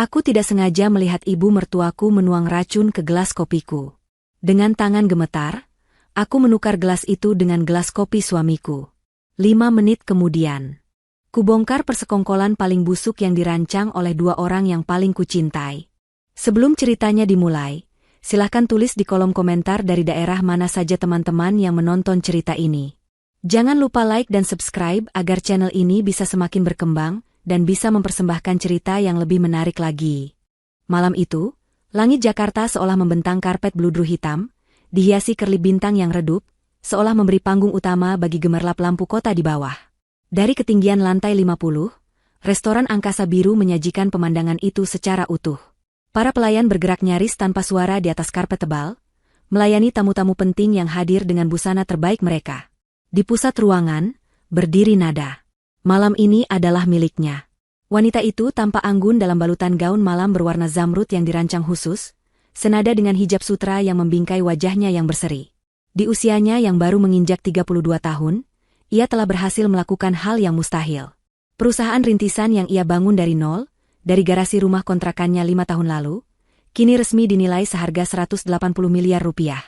Aku tidak sengaja melihat ibu mertuaku menuang racun ke gelas kopiku. Dengan tangan gemetar, aku menukar gelas itu dengan gelas kopi suamiku. 5 menit kemudian, kubongkar persekongkolan paling busuk yang dirancang oleh 2 orang yang paling kucintai. Sebelum ceritanya dimulai, silahkan tulis di kolom komentar dari daerah mana saja teman-teman yang menonton cerita ini. Jangan lupa like dan subscribe agar channel ini bisa semakin berkembang dan bisa mempersembahkan cerita yang lebih menarik lagi. Malam itu, langit Jakarta seolah membentang karpet bludru hitam, dihiasi kerlip bintang yang redup, seolah memberi panggung utama bagi gemerlap lampu kota di bawah. Dari ketinggian lantai 50, restoran angkasa biru menyajikan pemandangan itu secara utuh. Para pelayan bergerak nyaris tanpa suara di atas karpet tebal, melayani tamu-tamu penting yang hadir dengan busana terbaik mereka. Di pusat ruangan, berdiri Nada. Malam ini adalah miliknya. Wanita itu tampak anggun dalam balutan gaun malam berwarna zamrud yang dirancang khusus, senada dengan hijab sutra yang membingkai wajahnya yang berseri. Di usianya yang baru menginjak 32 tahun, ia telah berhasil melakukan hal yang mustahil. Perusahaan rintisan yang ia bangun dari nol, dari garasi rumah kontrakannya 5 tahun lalu, kini resmi dinilai seharga 180 miliar rupiah.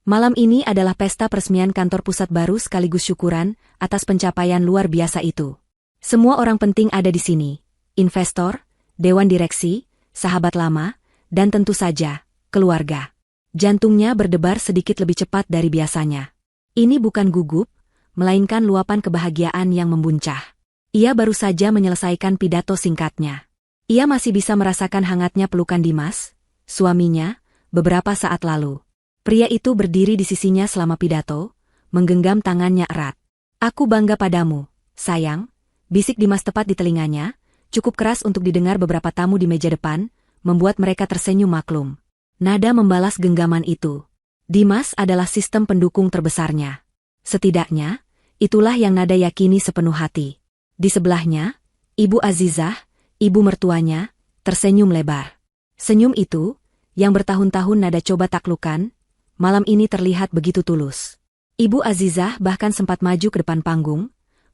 Malam ini adalah pesta peresmian kantor pusat baru sekaligus syukuran atas pencapaian luar biasa itu. Semua orang penting ada di sini, investor, dewan direksi, sahabat lama, dan tentu saja, keluarga. Jantungnya berdebar sedikit lebih cepat dari biasanya. Ini bukan gugup, melainkan luapan kebahagiaan yang membuncah. Ia baru saja menyelesaikan pidato singkatnya. Ia masih bisa merasakan hangatnya pelukan Dimas, suaminya, beberapa saat lalu. Pria itu berdiri di sisinya selama pidato, menggenggam tangannya erat. "Aku bangga padamu, sayang," bisik Dimas tepat di telinganya, cukup keras untuk didengar beberapa tamu di meja depan, membuat mereka tersenyum maklum. Nada membalas genggaman itu. Dimas adalah sistem pendukung terbesarnya. Setidaknya, itulah yang Nada yakini sepenuh hati. Di sebelahnya, Ibu Azizah, ibu mertuanya, tersenyum lebar. Senyum itu, yang bertahun-tahun Nada coba taklukkan, malam ini terlihat begitu tulus. Ibu Azizah bahkan sempat maju ke depan panggung,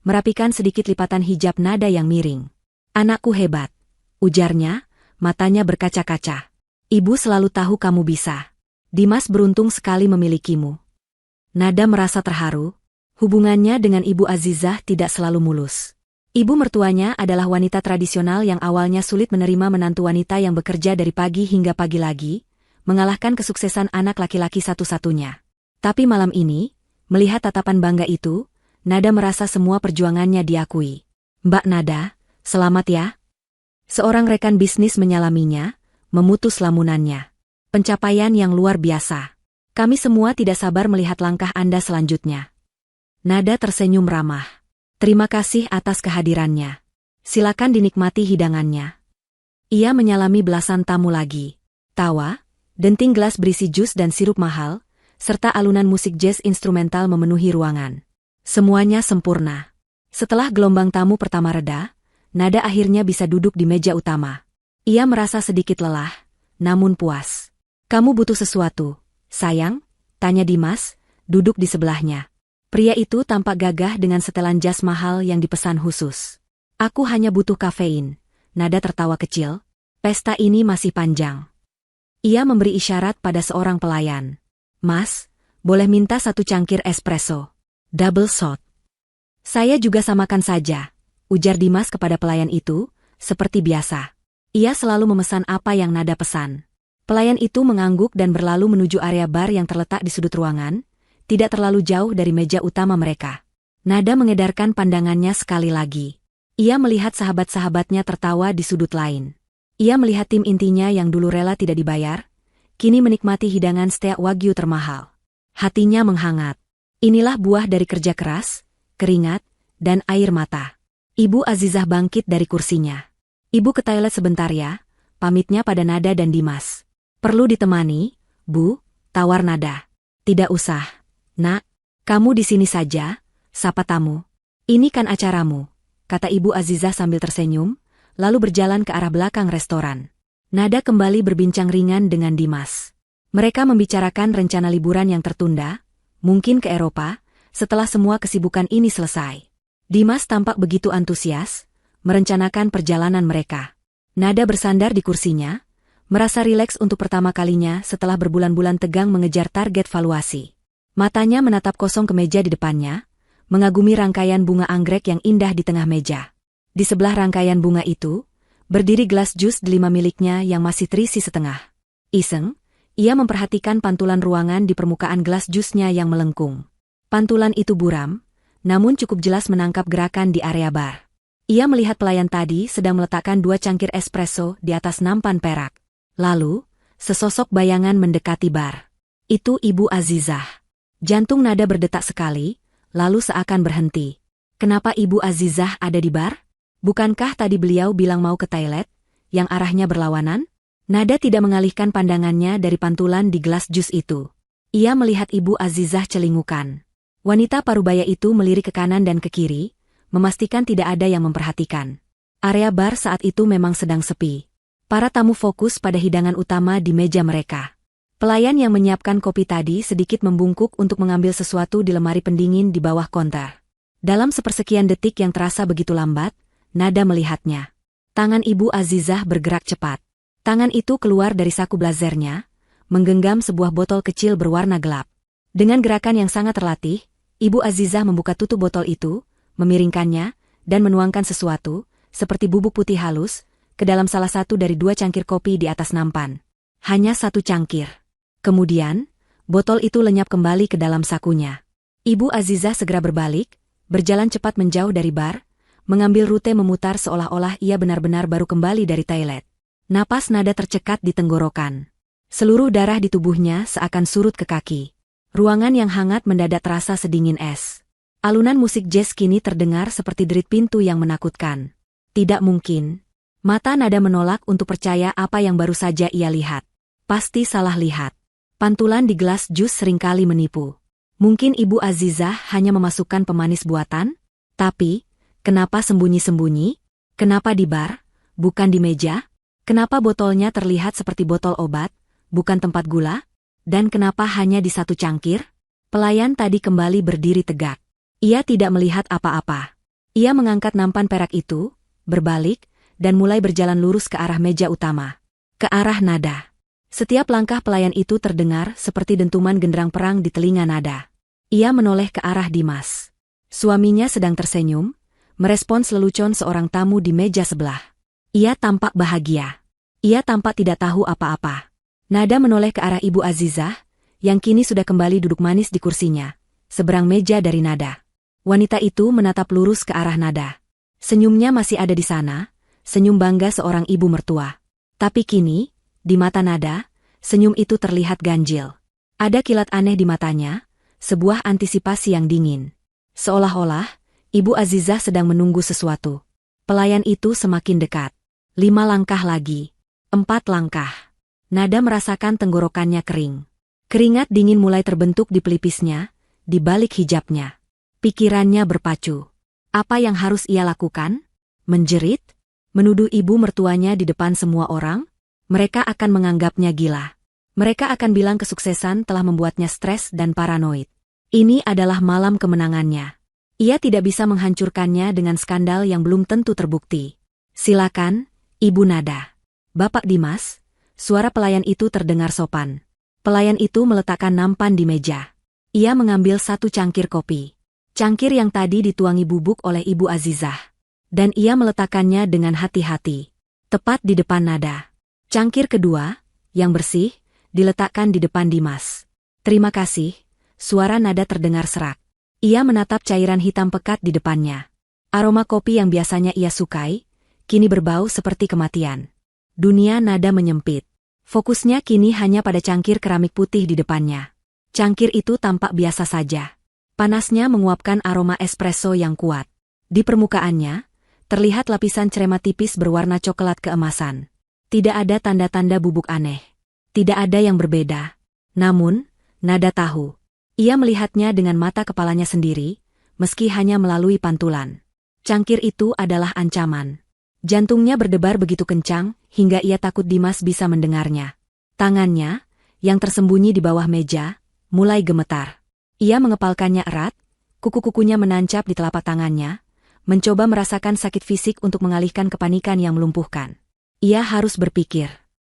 merapikan sedikit lipatan hijab Nada yang miring. "Anakku hebat," ujarnya, matanya berkaca-kaca. "Ibu selalu tahu kamu bisa. Dimas beruntung sekali memilikimu." Nada merasa terharu. Hubungannya dengan Ibu Azizah tidak selalu mulus. Ibu mertuanya adalah wanita tradisional yang awalnya sulit menerima menantu wanita yang bekerja dari pagi hingga pagi lagi, mengalahkan kesuksesan anak laki-laki satu-satunya. Tapi malam ini, melihat tatapan bangga itu, Nada merasa semua perjuangannya diakui. "Mbak Nada, selamat ya." Seorang rekan bisnis menyalaminya, memutus lamunannya. "Pencapaian yang luar biasa. Kami semua tidak sabar melihat langkah Anda selanjutnya." Nada tersenyum ramah. "Terima kasih atas kehadirannya. Silakan dinikmati hidangannya." Ia menyalami belasan tamu lagi. Tawa, denting gelas berisi jus dan sirup mahal, serta alunan musik jazz instrumental memenuhi ruangan. Semuanya sempurna. Setelah gelombang tamu pertama reda, Nada akhirnya bisa duduk di meja utama. Ia merasa sedikit lelah, namun puas. "Kamu butuh sesuatu, sayang?" tanya Dimas, duduk di sebelahnya. Pria itu tampak gagah dengan setelan jas mahal yang dipesan khusus. "Aku hanya butuh kafein." Nada tertawa kecil. "Pesta ini masih panjang." Ia memberi isyarat pada seorang pelayan. "Mas, boleh minta 1 cangkir espresso. Double shot." "Saya juga samakan saja," ujar Dimas kepada pelayan itu, seperti biasa. Ia selalu memesan apa yang Nada pesan. Pelayan itu mengangguk dan berlalu menuju area bar yang terletak di sudut ruangan, tidak terlalu jauh dari meja utama mereka. Nada mengedarkan pandangannya sekali lagi. Ia melihat sahabat-sahabatnya tertawa di sudut lain. Ia melihat tim intinya yang dulu rela tidak dibayar, kini menikmati hidangan steak wagyu termahal. Hatinya menghangat. Inilah buah dari kerja keras, keringat, dan air mata. Ibu Azizah bangkit dari kursinya. "Ibu ke toilet sebentar ya," pamitnya pada Nada dan Dimas. "Perlu ditemani, Bu?" tawar Nada. "Tidak usah, Nak. Kamu di sini saja," sapa tamu. "Ini kan acaramu," kata Ibu Azizah sambil tersenyum, lalu berjalan ke arah belakang restoran. Nada kembali berbincang ringan dengan Dimas. Mereka membicarakan rencana liburan yang tertunda, mungkin ke Eropa, setelah semua kesibukan ini selesai. Dimas tampak begitu antusias, merencanakan perjalanan mereka. Nada bersandar di kursinya, merasa rileks untuk pertama kalinya setelah berbulan-bulan tegang mengejar target valuasi. Matanya menatap kosong ke meja di depannya, mengagumi rangkaian bunga anggrek yang indah di tengah meja. Di sebelah rangkaian bunga itu, berdiri gelas jus delima miliknya yang masih terisi setengah. Iseng, ia memperhatikan pantulan ruangan di permukaan gelas jusnya yang melengkung. Pantulan itu buram, namun cukup jelas menangkap gerakan di area bar. Ia melihat pelayan tadi sedang meletakkan 2 cangkir espresso di atas nampan perak. Lalu, sesosok bayangan mendekati bar. Itu Ibu Azizah. Jantung Nada berdetak sekali, lalu seakan berhenti. Kenapa Ibu Azizah ada di bar? Bukankah tadi beliau bilang mau ke toilet, yang arahnya berlawanan? Nada tidak mengalihkan pandangannya dari pantulan di gelas jus itu. Ia melihat Ibu Azizah celingukan. Wanita parubaya itu melirik ke kanan dan ke kiri, memastikan tidak ada yang memperhatikan. Area bar saat itu memang sedang sepi. Para tamu fokus pada hidangan utama di meja mereka. Pelayan yang menyiapkan kopi tadi sedikit membungkuk untuk mengambil sesuatu di lemari pendingin di bawah konter. Dalam sepersekian detik yang terasa begitu lambat, Nada melihatnya. Tangan Ibu Azizah bergerak cepat. Tangan itu keluar dari saku blazernya, menggenggam sebuah botol kecil berwarna gelap. Dengan gerakan yang sangat terlatih, Ibu Azizah membuka tutup botol itu, memiringkannya, dan menuangkan sesuatu, seperti bubuk putih halus, ke dalam salah satu dari 2 cangkir kopi di atas nampan. Hanya 1 cangkir. Kemudian, botol itu lenyap kembali ke dalam sakunya. Ibu Azizah segera berbalik, berjalan cepat menjauh dari bar, mengambil rute memutar seolah-olah ia benar-benar baru kembali dari toilet. Napas Nada tercekat di tenggorokan. Seluruh darah di tubuhnya seakan surut ke kaki. Ruangan yang hangat mendadak terasa sedingin es. Alunan musik jazz kini terdengar seperti derit pintu yang menakutkan. Tidak mungkin. Mata Nada menolak untuk percaya apa yang baru saja ia lihat. Pasti salah lihat. Pantulan di gelas jus seringkali menipu. Mungkin Ibu Azizah hanya memasukkan pemanis buatan? Tapi, kenapa sembunyi-sembunyi? Kenapa di bar, bukan di meja? Kenapa botolnya terlihat seperti botol obat, bukan tempat gula? Dan kenapa hanya di 1 cangkir? Pelayan tadi kembali berdiri tegak. Ia tidak melihat apa-apa. Ia mengangkat nampan perak itu, berbalik, dan mulai berjalan lurus ke arah meja utama. Ke arah Nada. Setiap langkah pelayan itu terdengar seperti dentuman genderang perang di telinga Nada. Ia menoleh ke arah Dimas. Suaminya sedang tersenyum, merespons lelucon seorang tamu di meja sebelah. Ia tampak bahagia. Ia tampak tidak tahu apa-apa. Nada menoleh ke arah Ibu Azizah, yang kini sudah kembali duduk manis di kursinya, seberang meja dari Nada. Wanita itu menatap lurus ke arah Nada. Senyumnya masih ada di sana, senyum bangga seorang ibu mertua. Tapi kini, di mata Nada, senyum itu terlihat ganjil. Ada kilat aneh di matanya, sebuah antisipasi yang dingin. Seolah-olah, Ibu Azizah sedang menunggu sesuatu. Pelayan itu semakin dekat. 5 langkah lagi. 4 langkah. Nada merasakan tenggorokannya kering. Keringat dingin mulai terbentuk di pelipisnya, di balik hijabnya. Pikirannya berpacu. Apa yang harus ia lakukan? Menjerit? Menuduh ibu mertuanya di depan semua orang? Mereka akan menganggapnya gila. Mereka akan bilang kesuksesan telah membuatnya stres dan paranoid. Ini adalah malam kemenangannya. Ia tidak bisa menghancurkannya dengan skandal yang belum tentu terbukti. Silakan, Ibu Nada. Bapak Dimas, suara pelayan itu terdengar sopan. Pelayan itu meletakkan nampan di meja. Ia mengambil 1 cangkir kopi. Cangkir yang tadi dituangi bubuk oleh Ibu Azizah. Dan ia meletakkannya dengan hati-hati. Tepat di depan Nada. Cangkir kedua, yang bersih, diletakkan di depan Dimas. Terima kasih, suara Nada terdengar serak. Ia menatap cairan hitam pekat di depannya. Aroma kopi yang biasanya ia sukai, kini berbau seperti kematian. Dunia Nada menyempit. Fokusnya kini hanya pada cangkir keramik putih di depannya. Cangkir itu tampak biasa saja. Panasnya menguapkan aroma espresso yang kuat. Di permukaannya, terlihat lapisan cerema tipis berwarna coklat keemasan. Tidak ada tanda-tanda bubuk aneh. Tidak ada yang berbeda. Namun, Nada tahu. Ia melihatnya dengan mata kepalanya sendiri, meski hanya melalui pantulan. Cangkir itu adalah ancaman. Jantungnya berdebar begitu kencang, hingga ia takut Dimas bisa mendengarnya. Tangannya, yang tersembunyi di bawah meja, mulai gemetar. Ia mengepalkannya erat, kuku-kukunya menancap di telapak tangannya, mencoba merasakan sakit fisik untuk mengalihkan kepanikan yang melumpuhkan. Ia harus berpikir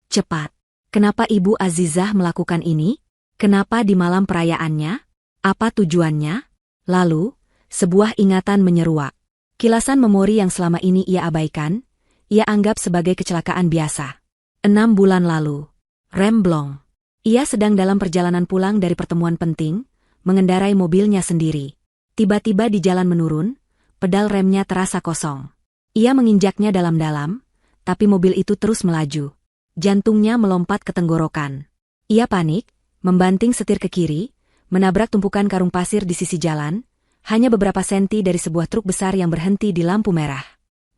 cepat. Kenapa Ibu Azizah melakukan ini? Kenapa di malam perayaannya? Apa tujuannya? Lalu, sebuah ingatan menyeruak. Kilasan memori yang selama ini ia abaikan, ia anggap sebagai kecelakaan biasa. 6 bulan lalu. Remblong. Ia sedang dalam perjalanan pulang dari pertemuan penting, mengendarai mobilnya sendiri. Tiba-tiba di jalan menurun, pedal remnya terasa kosong. Ia menginjaknya dalam-dalam, tapi mobil itu terus melaju. Jantungnya melompat ke tenggorokan. Ia panik, membanting setir ke kiri, menabrak tumpukan karung pasir di sisi jalan, hanya beberapa senti dari sebuah truk besar yang berhenti di lampu merah.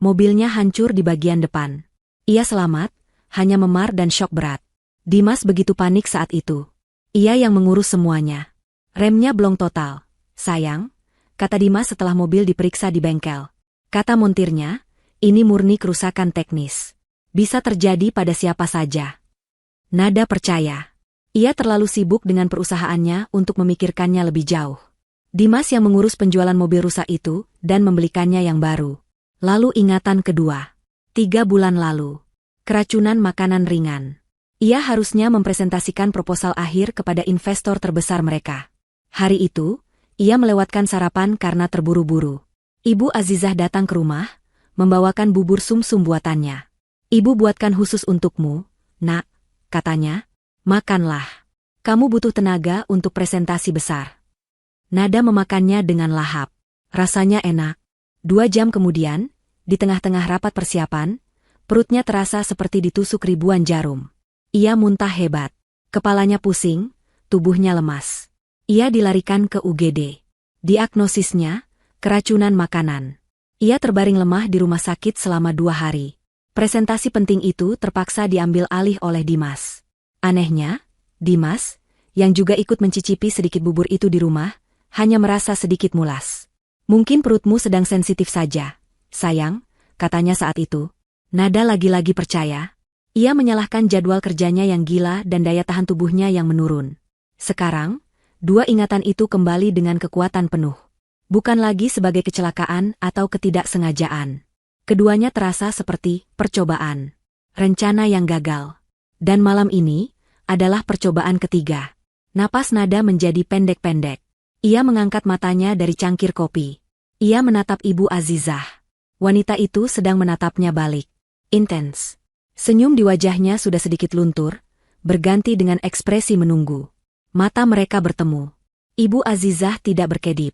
Mobilnya hancur di bagian depan. Ia selamat, hanya memar dan syok berat. Dimas begitu panik saat itu. Ia yang mengurus semuanya. Remnya blong total. Sayang, kata Dimas setelah mobil diperiksa di bengkel. Kata montirnya, ini murni kerusakan teknis. Bisa terjadi pada siapa saja. Nada percaya. Ia terlalu sibuk dengan perusahaannya untuk memikirkannya lebih jauh. Dimas yang mengurus penjualan mobil rusak itu dan membelikannya yang baru. Lalu ingatan kedua. 3 bulan lalu. Keracunan makanan ringan. Ia harusnya mempresentasikan proposal akhir kepada investor terbesar mereka. Hari itu, ia melewatkan sarapan karena terburu-buru. Ibu Azizah datang ke rumah, membawakan bubur sumsum buatannya. Ibu buatkan khusus untukmu, nak, katanya. Makanlah. Kamu butuh tenaga untuk presentasi besar. Nada memakannya dengan lahap. Rasanya enak. 2 jam kemudian, di tengah-tengah rapat persiapan, perutnya terasa seperti ditusuk ribuan jarum. Ia muntah hebat. Kepalanya pusing, tubuhnya lemas. Ia dilarikan ke UGD. Diagnosisnya, keracunan makanan. Ia terbaring lemah di rumah sakit selama 2 hari. Presentasi penting itu terpaksa diambil alih oleh Dimas. Anehnya, Dimas, yang juga ikut mencicipi sedikit bubur itu di rumah, hanya merasa sedikit mulas. Mungkin perutmu sedang sensitif saja, sayang, katanya saat itu. Nada lagi-lagi percaya. Ia menyalahkan jadwal kerjanya yang gila dan daya tahan tubuhnya yang menurun. Sekarang, 2 ingatan itu kembali dengan kekuatan penuh. Bukan lagi sebagai kecelakaan atau ketidaksengajaan. Keduanya terasa seperti percobaan. Rencana yang gagal. Dan malam ini adalah percobaan ketiga. Napas Nada menjadi pendek-pendek. Ia mengangkat matanya dari cangkir kopi. Ia menatap Ibu Azizah. Wanita itu sedang menatapnya balik. Intens. Senyum di wajahnya sudah sedikit luntur, berganti dengan ekspresi menunggu. Mata mereka bertemu. Ibu Azizah tidak berkedip.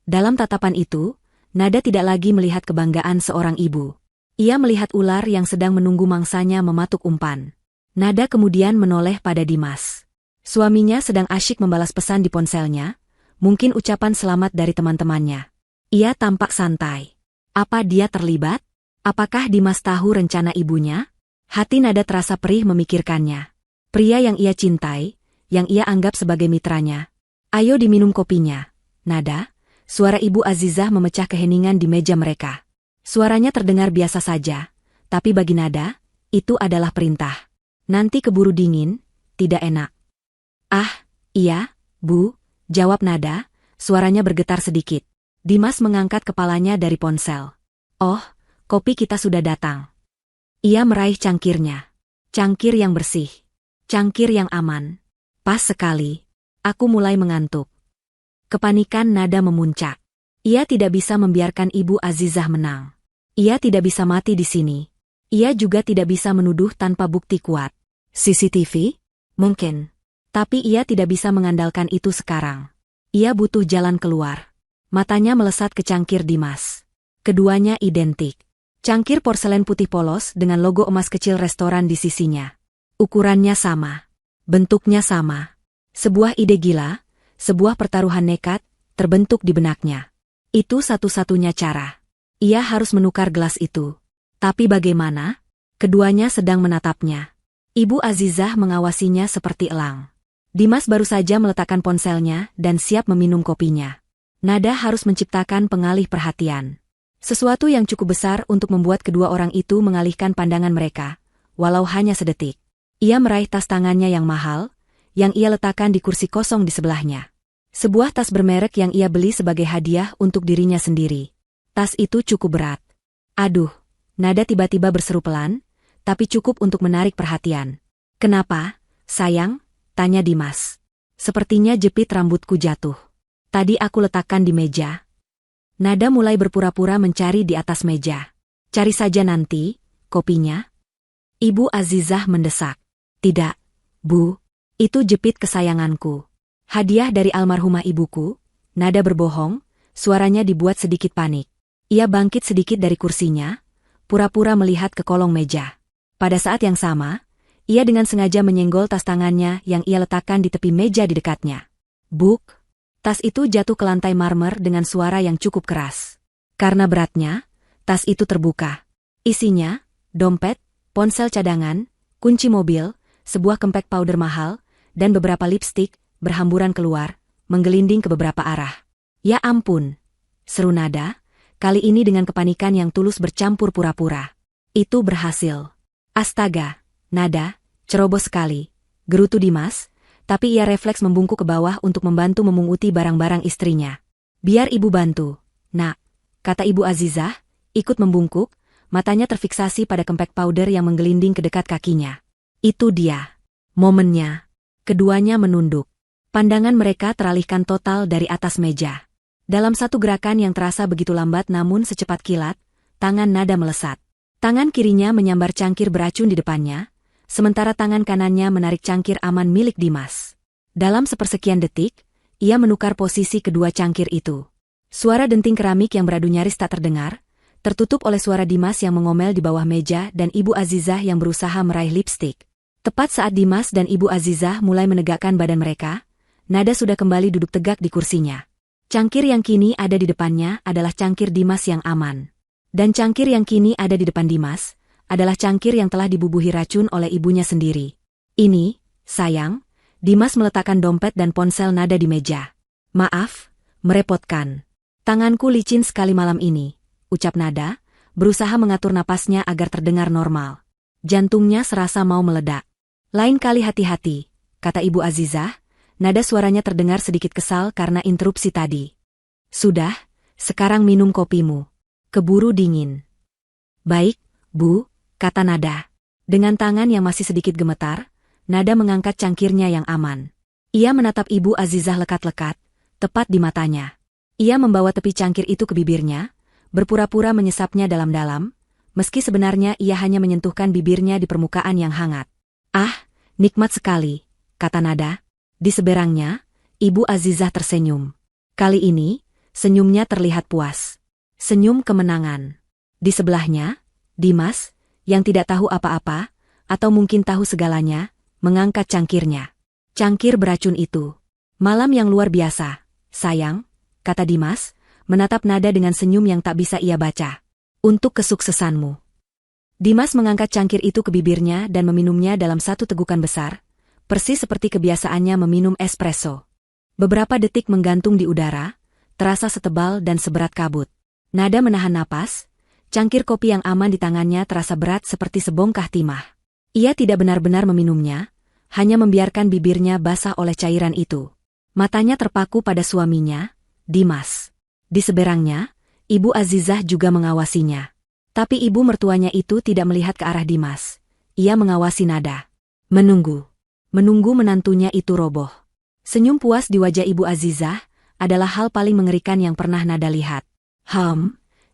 Dalam tatapan itu, Nada tidak lagi melihat kebanggaan seorang ibu. Ia melihat ular yang sedang menunggu mangsanya mematuk umpan. Nada kemudian menoleh pada Dimas. Suaminya sedang asyik membalas pesan di ponselnya, mungkin ucapan selamat dari teman-temannya. Ia tampak santai. Apa dia terlibat? Apakah Dimas tahu rencana ibunya? Hati Nada terasa perih memikirkannya. Pria yang ia cintai, yang ia anggap sebagai mitranya. Ayo diminum kopinya, Nada. Suara Ibu Azizah memecah keheningan di meja mereka. Suaranya terdengar biasa saja, tapi bagi Nada, itu adalah perintah. Nanti keburu dingin, tidak enak. Ah, iya, Bu, jawab Nada, suaranya bergetar sedikit. Dimas mengangkat kepalanya dari ponsel. Oh, kopi kita sudah datang. Ia meraih cangkirnya. Cangkir yang bersih. Cangkir yang aman. Pas sekali. Aku mulai mengantuk. Kepanikan Nada memuncak. Ia tidak bisa membiarkan Ibu Azizah menang. Ia tidak bisa mati di sini. Ia juga tidak bisa menuduh tanpa bukti kuat. CCTV? Mungkin. Tapi ia tidak bisa mengandalkan itu sekarang. Ia butuh jalan keluar. Matanya melesat ke cangkir Dimas. Keduanya identik. Cangkir porselen putih polos dengan logo emas kecil restoran di sisinya. Ukurannya sama. Bentuknya sama. Sebuah ide gila. Sebuah pertaruhan nekat, terbentuk di benaknya. Itu satu-satunya cara. Ia harus menukar gelas itu. Tapi bagaimana? Keduanya sedang menatapnya. Ibu Azizah mengawasinya seperti elang. Dimas baru saja meletakkan ponselnya dan siap meminum kopinya. Nada harus menciptakan pengalih perhatian. Sesuatu yang cukup besar untuk membuat kedua orang itu mengalihkan pandangan mereka, walau hanya sedetik. Ia meraih tas tangannya yang mahal, yang ia letakkan di kursi kosong di sebelahnya. Sebuah tas bermerek yang ia beli sebagai hadiah untuk dirinya sendiri. Tas itu cukup berat. Aduh, Nada tiba-tiba berseru pelan, tapi cukup untuk menarik perhatian. "Kenapa, sayang?" tanya Dimas. "Sepertinya jepit rambutku jatuh. Tadi aku letakkan di meja." Nada mulai berpura-pura mencari di atas meja. "Cari saja nanti, kopinya." Ibu Azizah mendesak. "Tidak, Bu. Itu jepit kesayanganku. Hadiah dari almarhumah ibuku." Nada berbohong, suaranya dibuat sedikit panik. Ia bangkit sedikit dari kursinya, pura-pura melihat ke kolong meja. Pada saat yang sama, ia dengan sengaja menyenggol tas tangannya yang ia letakkan di tepi meja di dekatnya. Buk! Tas itu jatuh ke lantai marmer dengan suara yang cukup keras. Karena beratnya, tas itu terbuka. Isinya, dompet, ponsel cadangan, kunci mobil, sebuah kempek powder mahal, dan beberapa lipstik, berhamburan keluar, menggelinding ke beberapa arah. "Ya ampun!" seru Nada, kali ini dengan kepanikan yang tulus bercampur pura-pura. "Itu berhasil." "Astaga, Nada, ceroboh sekali," gerutu Dimas, tapi ia refleks membungkuk ke bawah untuk membantu memunguti barang-barang istrinya. "Biar ibu bantu, Nak," kata Ibu Azizah, ikut membungkuk, matanya terfiksasi pada kempek powder yang menggelinding ke dekat kakinya. Itu dia. Momennya. Keduanya menunduk. Pandangan mereka teralihkan total dari atas meja. Dalam satu gerakan yang terasa begitu lambat namun secepat kilat, tangan Nada melesat. Tangan kirinya menyambar cangkir beracun di depannya, sementara tangan kanannya menarik cangkir aman milik Dimas. Dalam sepersekian detik, ia menukar posisi kedua cangkir itu. Suara denting keramik yang beradu nyaris tak terdengar, tertutup oleh suara Dimas yang mengomel di bawah meja dan Ibu Azizah yang berusaha meraih lipstik. Tepat saat Dimas dan Ibu Azizah mulai menegakkan badan mereka, Nada sudah kembali duduk tegak di kursinya. Cangkir yang kini ada di depannya adalah cangkir Dimas yang aman. Dan cangkir yang kini ada di depan Dimas, adalah cangkir yang telah dibubuhi racun oleh ibunya sendiri. "Ini, sayang," Dimas meletakkan dompet dan ponsel Nada di meja. "Maaf, merepotkan. Tanganku licin sekali malam ini," ucap Nada, berusaha mengatur napasnya agar terdengar normal. Jantungnya serasa mau meledak. "Lain kali hati-hati," kata Ibu Azizah, nada suaranya terdengar sedikit kesal karena interupsi tadi. "Sudah, sekarang minum kopimu. Keburu dingin." "Baik, Bu," kata Nada. Dengan tangan yang masih sedikit gemetar, Nada mengangkat cangkirnya yang aman. Ia menatap Ibu Azizah lekat-lekat, tepat di matanya. Ia membawa tepi cangkir itu ke bibirnya, berpura-pura menyesapnya dalam-dalam, meski sebenarnya ia hanya menyentuhkan bibirnya di permukaan yang hangat. "Ah, nikmat sekali," kata Nada. Di seberangnya, Ibu Azizah tersenyum. Kali ini, senyumnya terlihat puas. Senyum kemenangan. Di sebelahnya, Dimas, yang tidak tahu apa-apa, atau mungkin tahu segalanya, mengangkat cangkirnya. "Cangkir beracun itu. Malam yang luar biasa, sayang," kata Dimas, menatap Nada dengan senyum yang tak bisa ia baca. "Untuk kesuksesanmu." Dimas mengangkat cangkir itu ke bibirnya dan meminumnya dalam satu tegukan besar, persis seperti kebiasaannya meminum espresso. Beberapa detik menggantung di udara, terasa setebal dan seberat kabut. Nada menahan napas, cangkir kopi yang aman di tangannya terasa berat seperti sebongkah timah. Ia tidak benar-benar meminumnya, hanya membiarkan bibirnya basah oleh cairan itu. Matanya terpaku pada suaminya, Dimas. Di seberangnya, Ibu Azizah juga mengawasinya. Tapi ibu mertuanya itu tidak melihat ke arah Dimas. Ia mengawasi Nada. Menunggu menantunya itu roboh. Senyum puas di wajah Ibu Azizah adalah hal paling mengerikan yang pernah Nada lihat.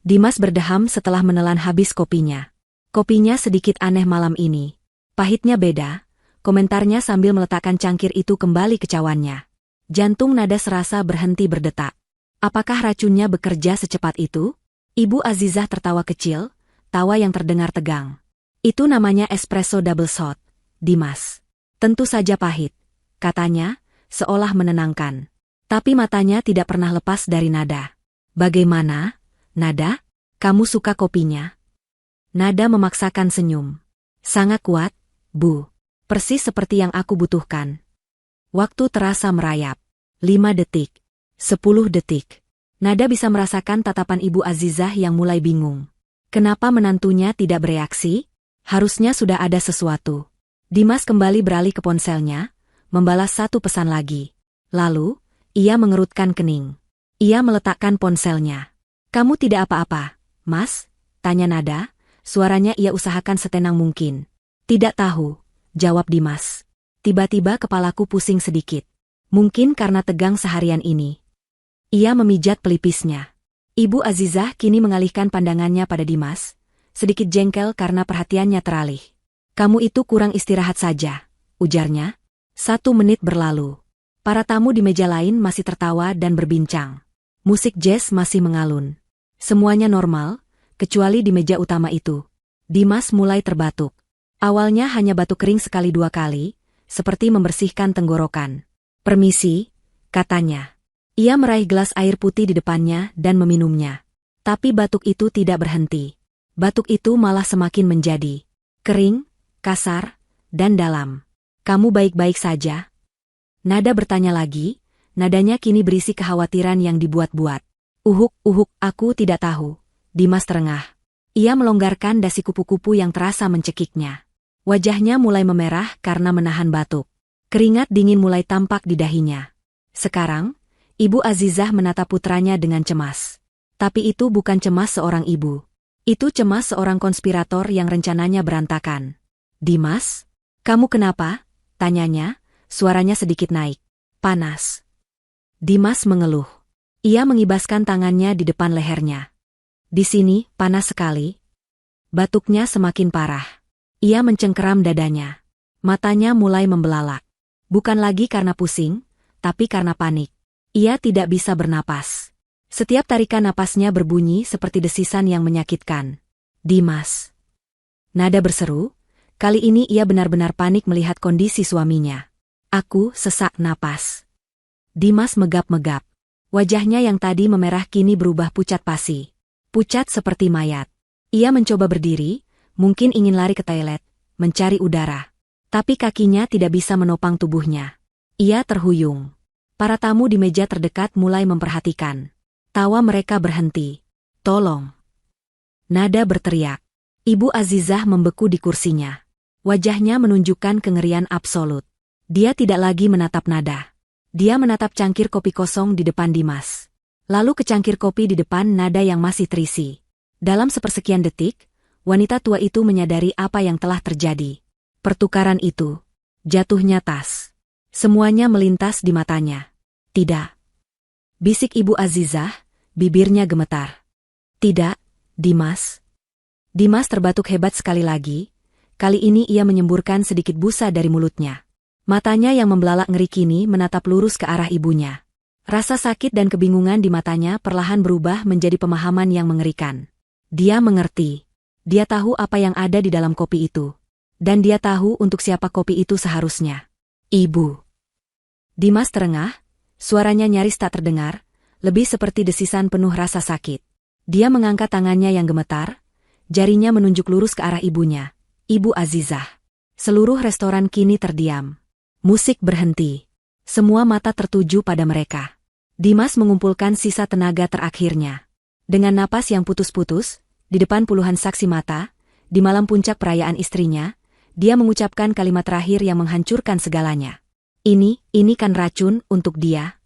Dimas berdeham setelah menelan habis kopinya. Kopinya sedikit aneh malam ini. Pahitnya beda, komentarnya sambil meletakkan cangkir itu kembali ke cawannya. Jantung Nada serasa berhenti berdetak. Apakah racunnya bekerja secepat itu? Ibu Azizah tertawa kecil, tawa yang terdengar tegang. "Itu namanya espresso double shot, Dimas. Tentu saja pahit," katanya, seolah menenangkan. Tapi matanya tidak pernah lepas dari Nada. "Bagaimana, Nada? Kamu suka kopinya?" Nada memaksakan senyum. "Sangat kuat, Bu. Persis seperti yang aku butuhkan." Waktu terasa merayap. 5 detik. 10 detik. Nada bisa merasakan tatapan Ibu Azizah yang mulai bingung. Kenapa menantunya tidak bereaksi? Harusnya sudah ada sesuatu. Dimas kembali beralih ke ponselnya, membalas satu pesan lagi. Lalu, ia mengerutkan kening. Ia meletakkan ponselnya. "Kamu tidak apa-apa, Mas?" tanya Nada, Suaranya ia usahakan setenang mungkin. Tidak tahu, jawab Dimas. Tiba-tiba kepalaku pusing sedikit. Mungkin karena tegang seharian ini. Ia memijat pelipisnya. Ibu Azizah kini mengalihkan pandangannya pada Dimas, sedikit jengkel karena perhatiannya teralih. Kamu itu kurang istirahat saja, ujarnya. 1 menit berlalu. Para tamu di meja lain masih tertawa dan berbincang. Musik jazz masih mengalun. Semuanya normal, kecuali di meja utama itu. Dimas mulai terbatuk. Awalnya hanya batuk kering sekali 2 kali, seperti membersihkan tenggorokan. Permisi, katanya. Ia meraih gelas air putih di depannya dan meminumnya. Tapi batuk itu tidak berhenti. Batuk itu malah semakin menjadi kering, kasar, dan dalam. Kamu baik-baik saja? Nada bertanya lagi, nadanya kini berisi kekhawatiran yang dibuat-buat. Uhuk, aku tidak tahu. Dimas terengah. Ia melonggarkan dasi kupu-kupu yang terasa mencekiknya. Wajahnya mulai memerah karena menahan batuk. Keringat dingin mulai tampak di dahinya. Sekarang, Ibu Azizah menatap putranya dengan cemas. Tapi itu bukan cemas seorang ibu. Itu cemas seorang konspirator yang rencananya berantakan. Dimas? Kamu kenapa? Tanyanya, suaranya sedikit naik. Panas. Dimas mengeluh. Ia mengibaskan tangannya di depan lehernya. Di sini, panas sekali. Batuknya semakin parah. Ia mencengkeram dadanya. Matanya mulai membelalak. Bukan lagi karena pusing, tapi karena panik. Ia tidak bisa bernapas. Setiap tarikan napasnya berbunyi seperti desisan yang menyakitkan. Dimas. Nada berseru, kali ini ia benar-benar panik melihat kondisi suaminya. Aku sesak napas. Dimas megap-megap. Wajahnya yang tadi memerah kini berubah pucat pasi. Pucat seperti mayat. Ia mencoba berdiri, mungkin ingin lari ke toilet, mencari udara. Tapi kakinya tidak bisa menopang tubuhnya. Ia terhuyung. Para tamu di meja terdekat mulai memperhatikan. Tawa mereka berhenti. Tolong. Nada berteriak. Ibu Azizah membeku di kursinya. Wajahnya menunjukkan kengerian absolut. Dia tidak lagi menatap Nada. Dia menatap cangkir kopi kosong di depan Dimas. Lalu ke cangkir kopi di depan Nada yang masih terisi. Dalam sepersekian detik, wanita tua itu menyadari apa yang telah terjadi. Pertukaran itu. Jatuhnya tas. Semuanya melintas di matanya. Tidak. Bisik Ibu Azizah, bibirnya gemetar. Tidak, Dimas. Dimas terbatuk hebat sekali lagi. Kali ini ia menyemburkan sedikit busa dari mulutnya. Matanya yang membelalak ngeri kini menatap lurus ke arah ibunya. Rasa sakit dan kebingungan di matanya perlahan berubah menjadi pemahaman yang mengerikan. Dia mengerti. Dia tahu apa yang ada di dalam kopi itu. Dan dia tahu untuk siapa kopi itu seharusnya. Ibu. Dimas terengah, suaranya nyaris tak terdengar, lebih seperti desisan penuh rasa sakit. Dia mengangkat tangannya yang gemetar, jarinya menunjuk lurus ke arah ibunya, Ibu Azizah. Seluruh restoran kini terdiam. Musik berhenti. Semua mata tertuju pada mereka. Dimas mengumpulkan sisa tenaga terakhirnya. Dengan napas yang putus-putus, di depan puluhan saksi mata, di malam puncak perayaan istrinya, dia mengucapkan kalimat terakhir yang menghancurkan segalanya. Ini kan racun untuk dia.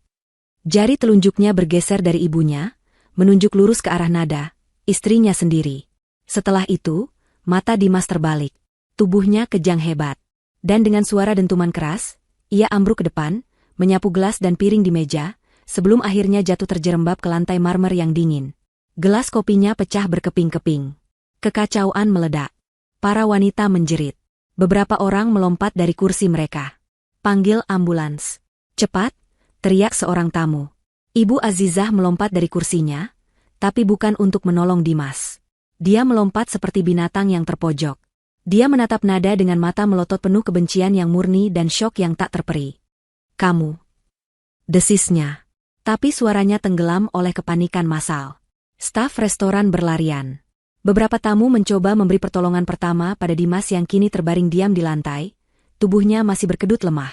Jari telunjuknya bergeser dari ibunya, menunjuk lurus ke arah Nada, istrinya sendiri. Setelah itu, mata Dimas terbalik. Tubuhnya kejang hebat. Dan dengan suara dentuman keras, ia ambruk ke depan, menyapu gelas dan piring di meja, sebelum akhirnya jatuh terjerembab ke lantai marmer yang dingin. Gelas kopinya pecah berkeping-keping. Kekacauan meledak. Para wanita menjerit. Beberapa orang melompat dari kursi mereka. Panggil ambulans. Cepat, teriak seorang tamu. Ibu Azizah melompat dari kursinya, tapi bukan untuk menolong Dimas. Dia melompat seperti binatang yang terpojok. Dia menatap Nada dengan mata melotot penuh kebencian yang murni dan syok yang tak terperi. Kamu. Desisnya. Tapi suaranya tenggelam oleh kepanikan massal. Staf restoran berlarian. Beberapa tamu mencoba memberi pertolongan pertama pada Dimas yang kini terbaring diam di lantai, tubuhnya masih berkedut lemah.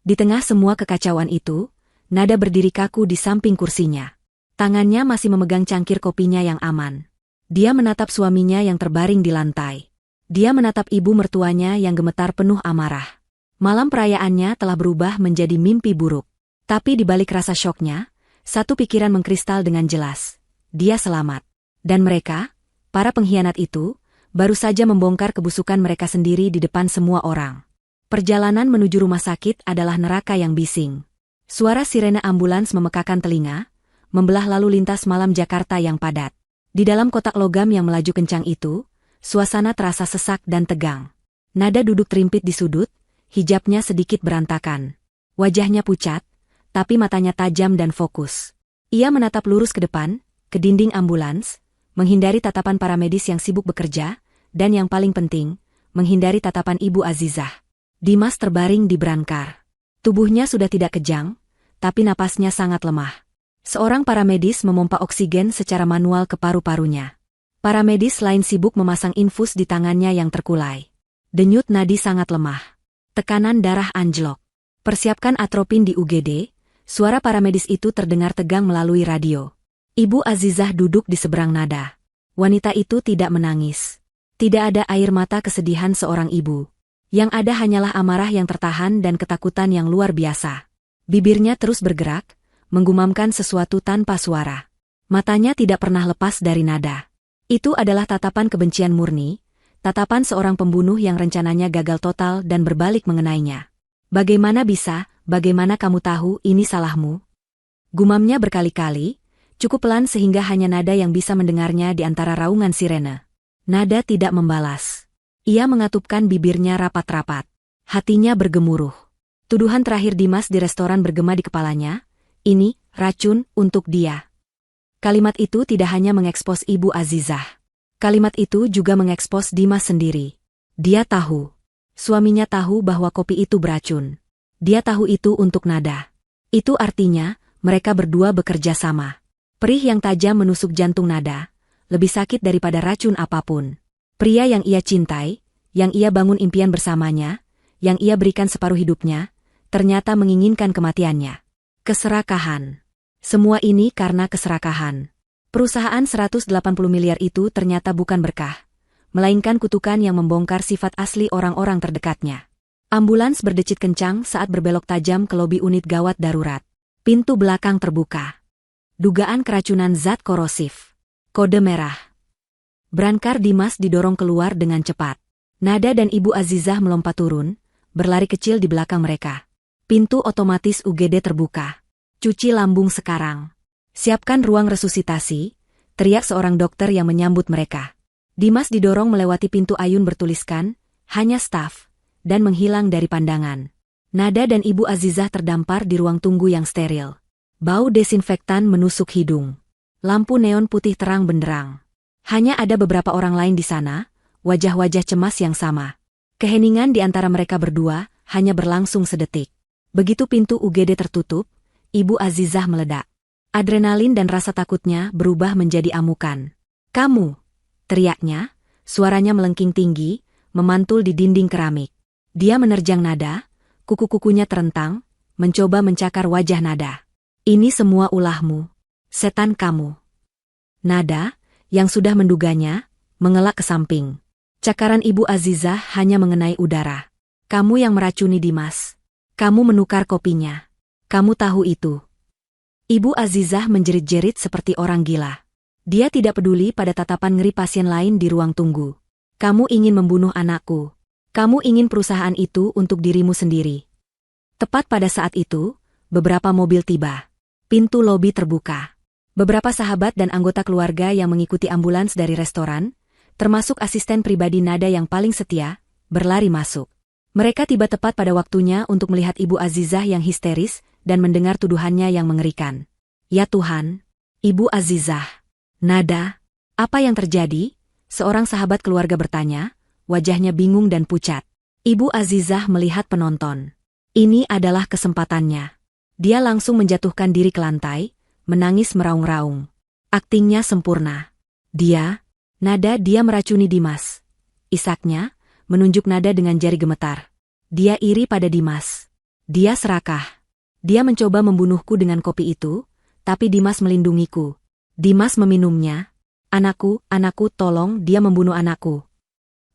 Di tengah semua kekacauan itu, Nada berdiri kaku di samping kursinya. Tangannya masih memegang cangkir kopinya yang aman. Dia menatap suaminya yang terbaring di lantai. Dia menatap ibu mertuanya yang gemetar penuh amarah. Malam perayaannya telah berubah menjadi mimpi buruk. Tapi di balik rasa syoknya, satu pikiran mengkristal dengan jelas. Dia selamat. Dan mereka, para pengkhianat itu, Baru saja membongkar kebusukan mereka sendiri di depan semua orang. Perjalanan menuju rumah sakit adalah neraka yang bising. Suara sirene ambulans memekakan telinga, membelah lalu lintas malam Jakarta yang padat. Di dalam kotak logam yang melaju kencang itu, suasana terasa sesak dan tegang. Nada duduk terimpit di sudut, hijabnya sedikit berantakan. Wajahnya pucat, tapi matanya tajam dan fokus. Ia menatap lurus ke depan, ke dinding ambulans, menghindari tatapan para medis yang sibuk bekerja, dan yang paling penting, menghindari tatapan Ibu Azizah. Dimas terbaring di brankar. Tubuhnya sudah tidak kejang, tapi napasnya sangat lemah. Seorang paramedis memompa oksigen secara manual ke paru-parunya. Paramedis lain sibuk memasang infus di tangannya yang terkulai. Denyut nadi sangat lemah. Tekanan darah anjlok. Persiapkan atropin di UGD, suara paramedis itu terdengar tegang melalui radio. Ibu Azizah duduk di seberang Nada. Wanita itu tidak menangis. Tidak ada air mata kesedihan seorang ibu. Yang ada hanyalah amarah yang tertahan dan ketakutan yang luar biasa. Bibirnya terus bergerak, menggumamkan sesuatu tanpa suara. Matanya tidak pernah lepas dari Nada. Itu adalah tatapan kebencian murni, tatapan seorang pembunuh yang rencananya gagal total dan berbalik mengenainya. Bagaimana bisa, bagaimana kamu tahu ini salahmu? Gumamnya berkali-kali, cukup pelan sehingga hanya Nada yang bisa mendengarnya di antara raungan sirene. Nada tidak membalas. Ia mengatupkan bibirnya rapat-rapat. Hatinya bergemuruh. Tuduhan terakhir Dimas di restoran bergema di kepalanya, ini, racun, untuk dia. Kalimat itu tidak hanya mengekspos Ibu Azizah. Kalimat itu juga mengekspos Dimas sendiri. Dia tahu. Suaminya tahu bahwa kopi itu beracun. Dia tahu itu untuk Nada. Itu artinya, mereka berdua bekerja sama. Perih yang tajam menusuk jantung Nada, lebih sakit daripada racun apapun. Pria yang ia cintai, yang ia bangun impian bersamanya, yang ia berikan separuh hidupnya, ternyata menginginkan kematiannya. Keserakahan. Semua ini karena keserakahan. Perusahaan 180 miliar itu ternyata bukan berkah, melainkan kutukan yang membongkar sifat asli orang-orang terdekatnya. Ambulans berdecit kencang saat berbelok tajam ke lobi unit gawat darurat. Pintu belakang terbuka. Dugaan keracunan zat korosif. Kode merah. Brankar Dimas didorong keluar dengan cepat. Nada dan Ibu Azizah melompat turun, berlari kecil di belakang mereka. Pintu otomatis UGD terbuka. Cuci lambung sekarang. Siapkan ruang resusitasi, teriak seorang dokter yang menyambut mereka. Dimas didorong melewati pintu ayun bertuliskan, hanya staf, dan menghilang dari pandangan. Nada dan Ibu Azizah terdampar di ruang tunggu yang steril. Bau desinfektan menusuk hidung. Lampu neon putih terang benderang. Hanya ada beberapa orang lain di sana, wajah-wajah cemas yang sama. Keheningan di antara mereka berdua hanya berlangsung sedetik. Begitu pintu UGD tertutup, Ibu Azizah meledak. Adrenalin dan rasa takutnya berubah menjadi amukan. Kamu! Teriaknya, suaranya melengking tinggi, memantul di dinding keramik. Dia menerjang Nada, kuku-kukunya terentang, mencoba mencakar wajah Nada. Ini semua ulahmu. Setan kamu. Nada, yang sudah menduganya, mengelak ke samping. Cakaran Ibu Azizah hanya mengenai udara. Kamu yang meracuni Dimas. Kamu menukar kopinya. Kamu tahu itu. Ibu Azizah menjerit-jerit seperti orang gila. Dia tidak peduli pada tatapan ngeri pasien lain di ruang tunggu. Kamu ingin membunuh anakku. Kamu ingin perusahaan itu untuk dirimu sendiri. Tepat pada saat itu, beberapa mobil tiba. Pintu lobi terbuka. Beberapa sahabat dan anggota keluarga yang mengikuti ambulans dari restoran, termasuk asisten pribadi Nada yang paling setia, berlari masuk. Mereka tiba tepat pada waktunya untuk melihat Ibu Azizah yang histeris dan mendengar tuduhannya yang mengerikan. Ya Tuhan, Ibu Azizah. Nada, apa yang terjadi? Seorang sahabat keluarga bertanya, wajahnya bingung dan pucat. Ibu Azizah melihat penonton. Ini adalah kesempatannya. Dia langsung menjatuhkan diri ke lantai, menangis meraung-raung. Aktingnya sempurna. Nada dia meracuni Dimas. Isaknya, menunjuk Nada dengan jari gemetar. Dia iri pada Dimas. Dia serakah. Dia mencoba membunuhku dengan kopi itu, tapi Dimas melindungiku. Dimas meminumnya. Anakku, tolong, dia membunuh anakku.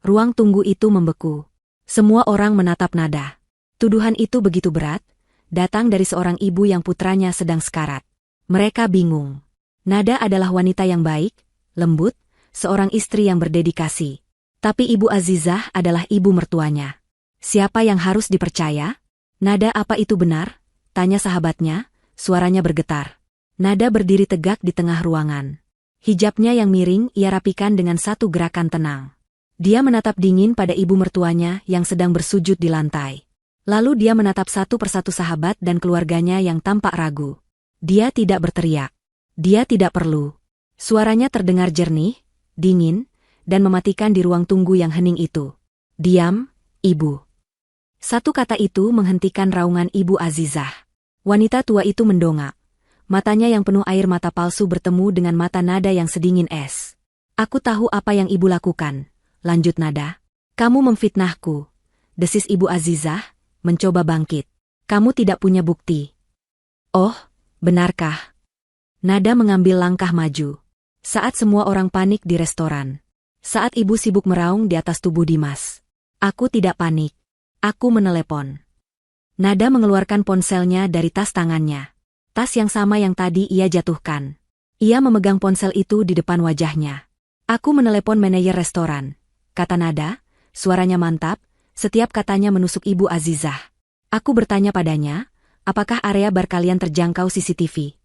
Ruang tunggu itu membeku. Semua orang menatap Nada. Tuduhan itu begitu berat, datang dari seorang ibu yang putranya sedang sekarat. Mereka bingung. Nada adalah wanita yang baik, lembut, seorang istri yang berdedikasi. Tapi Ibu Azizah adalah ibu mertuanya. Siapa yang harus dipercaya? Nada, apa itu benar? Tanya sahabatnya, suaranya bergetar. Nada berdiri tegak di tengah ruangan. Hijabnya yang miring ia rapikan dengan satu gerakan tenang. Dia menatap dingin pada ibu mertuanya yang sedang bersujud di lantai. Lalu dia menatap satu persatu sahabat dan keluarganya yang tampak ragu. Dia tidak berteriak. Dia tidak perlu. Suaranya terdengar jernih, dingin, dan mematikan di ruang tunggu yang hening itu. Diam, Ibu. Satu kata itu menghentikan raungan Ibu Azizah. Wanita tua itu mendongak. Matanya yang penuh air mata palsu bertemu dengan mata Nada yang sedingin es. Aku tahu apa yang Ibu lakukan, lanjut Nada. Kamu memfitnahku. Desis Ibu Azizah, mencoba bangkit. Kamu tidak punya bukti. Oh, benarkah? Nada mengambil langkah maju. Saat semua orang panik di restoran. Saat ibu sibuk meraung di atas tubuh Dimas. Aku tidak panik. Aku menelepon. Nada mengeluarkan ponselnya dari tas tangannya. Tas yang sama yang tadi ia jatuhkan. Ia memegang ponsel itu di depan wajahnya. Aku menelepon manajer restoran, kata Nada, suaranya mantap, setiap katanya menusuk Ibu Azizah. Aku bertanya padanya, apakah area bar kalian terjangkau CCTV?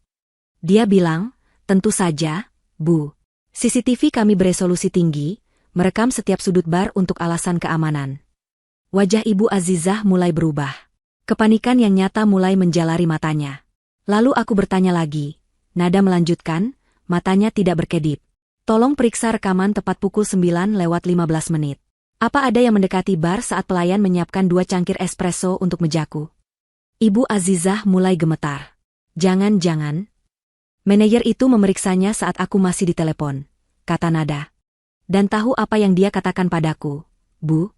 Dia bilang, tentu saja, Bu. CCTV kami beresolusi tinggi, merekam setiap sudut bar untuk alasan keamanan. Wajah Ibu Azizah mulai berubah. Kepanikan yang nyata mulai menjalari matanya. Lalu aku bertanya lagi. Nada melanjutkan, matanya tidak berkedip. Tolong periksa rekaman tepat pukul 9:15 menit. Apa ada yang mendekati bar saat pelayan menyiapkan 2 cangkir espresso untuk mejaku? Ibu Azizah mulai gemetar. Jangan-jangan. Manajer itu memeriksanya saat aku masih di telepon, kata Nada. Dan tahu apa yang dia katakan padaku, Bu?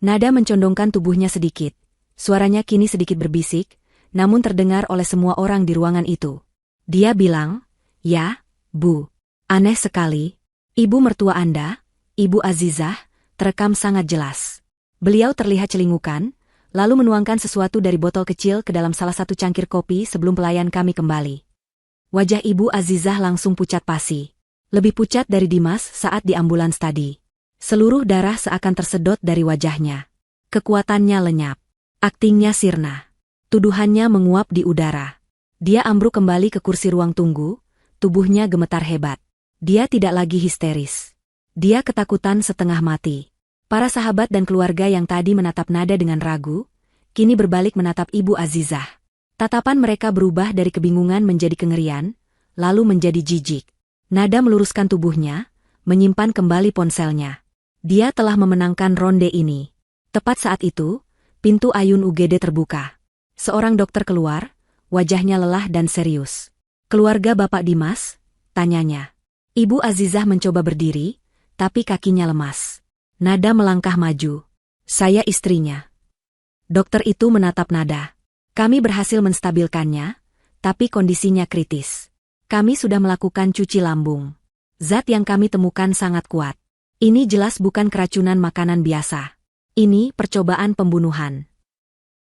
Nada mencondongkan tubuhnya sedikit. Suaranya kini sedikit berbisik, namun terdengar oleh semua orang di ruangan itu. Dia bilang, ya, Bu. Aneh sekali. Ibu mertua Anda, Ibu Azizah, terekam sangat jelas. Beliau terlihat celingukan, lalu menuangkan sesuatu dari botol kecil ke dalam salah satu cangkir kopi sebelum pelayan kami kembali. Wajah Ibu Azizah langsung pucat pasi. Lebih pucat dari Dimas saat di ambulans tadi. Seluruh darah seakan tersedot dari wajahnya. Kekuatannya lenyap. Aktingnya sirna. Tuduhannya menguap di udara. Dia ambruk kembali ke kursi ruang tunggu, tubuhnya gemetar hebat. Dia tidak lagi histeris. Dia ketakutan setengah mati. Para sahabat dan keluarga yang tadi menatap Nada dengan ragu, kini berbalik menatap Ibu Azizah. Tatapan mereka berubah dari kebingungan menjadi kengerian, lalu menjadi jijik. Nada meluruskan tubuhnya, menyimpan kembali ponselnya. Dia telah memenangkan ronde ini. Tepat saat itu, pintu ayun UGD terbuka. Seorang dokter keluar, wajahnya lelah dan serius. Keluarga Bapak Dimas? Tanyanya. Ibu Azizah mencoba berdiri, tapi kakinya lemas. Nada melangkah maju. Saya istrinya. Dokter itu menatap Nada. Kami berhasil menstabilkannya, tapi kondisinya kritis. Kami sudah melakukan cuci lambung. Zat yang kami temukan sangat kuat. Ini jelas bukan keracunan makanan biasa. Ini percobaan pembunuhan.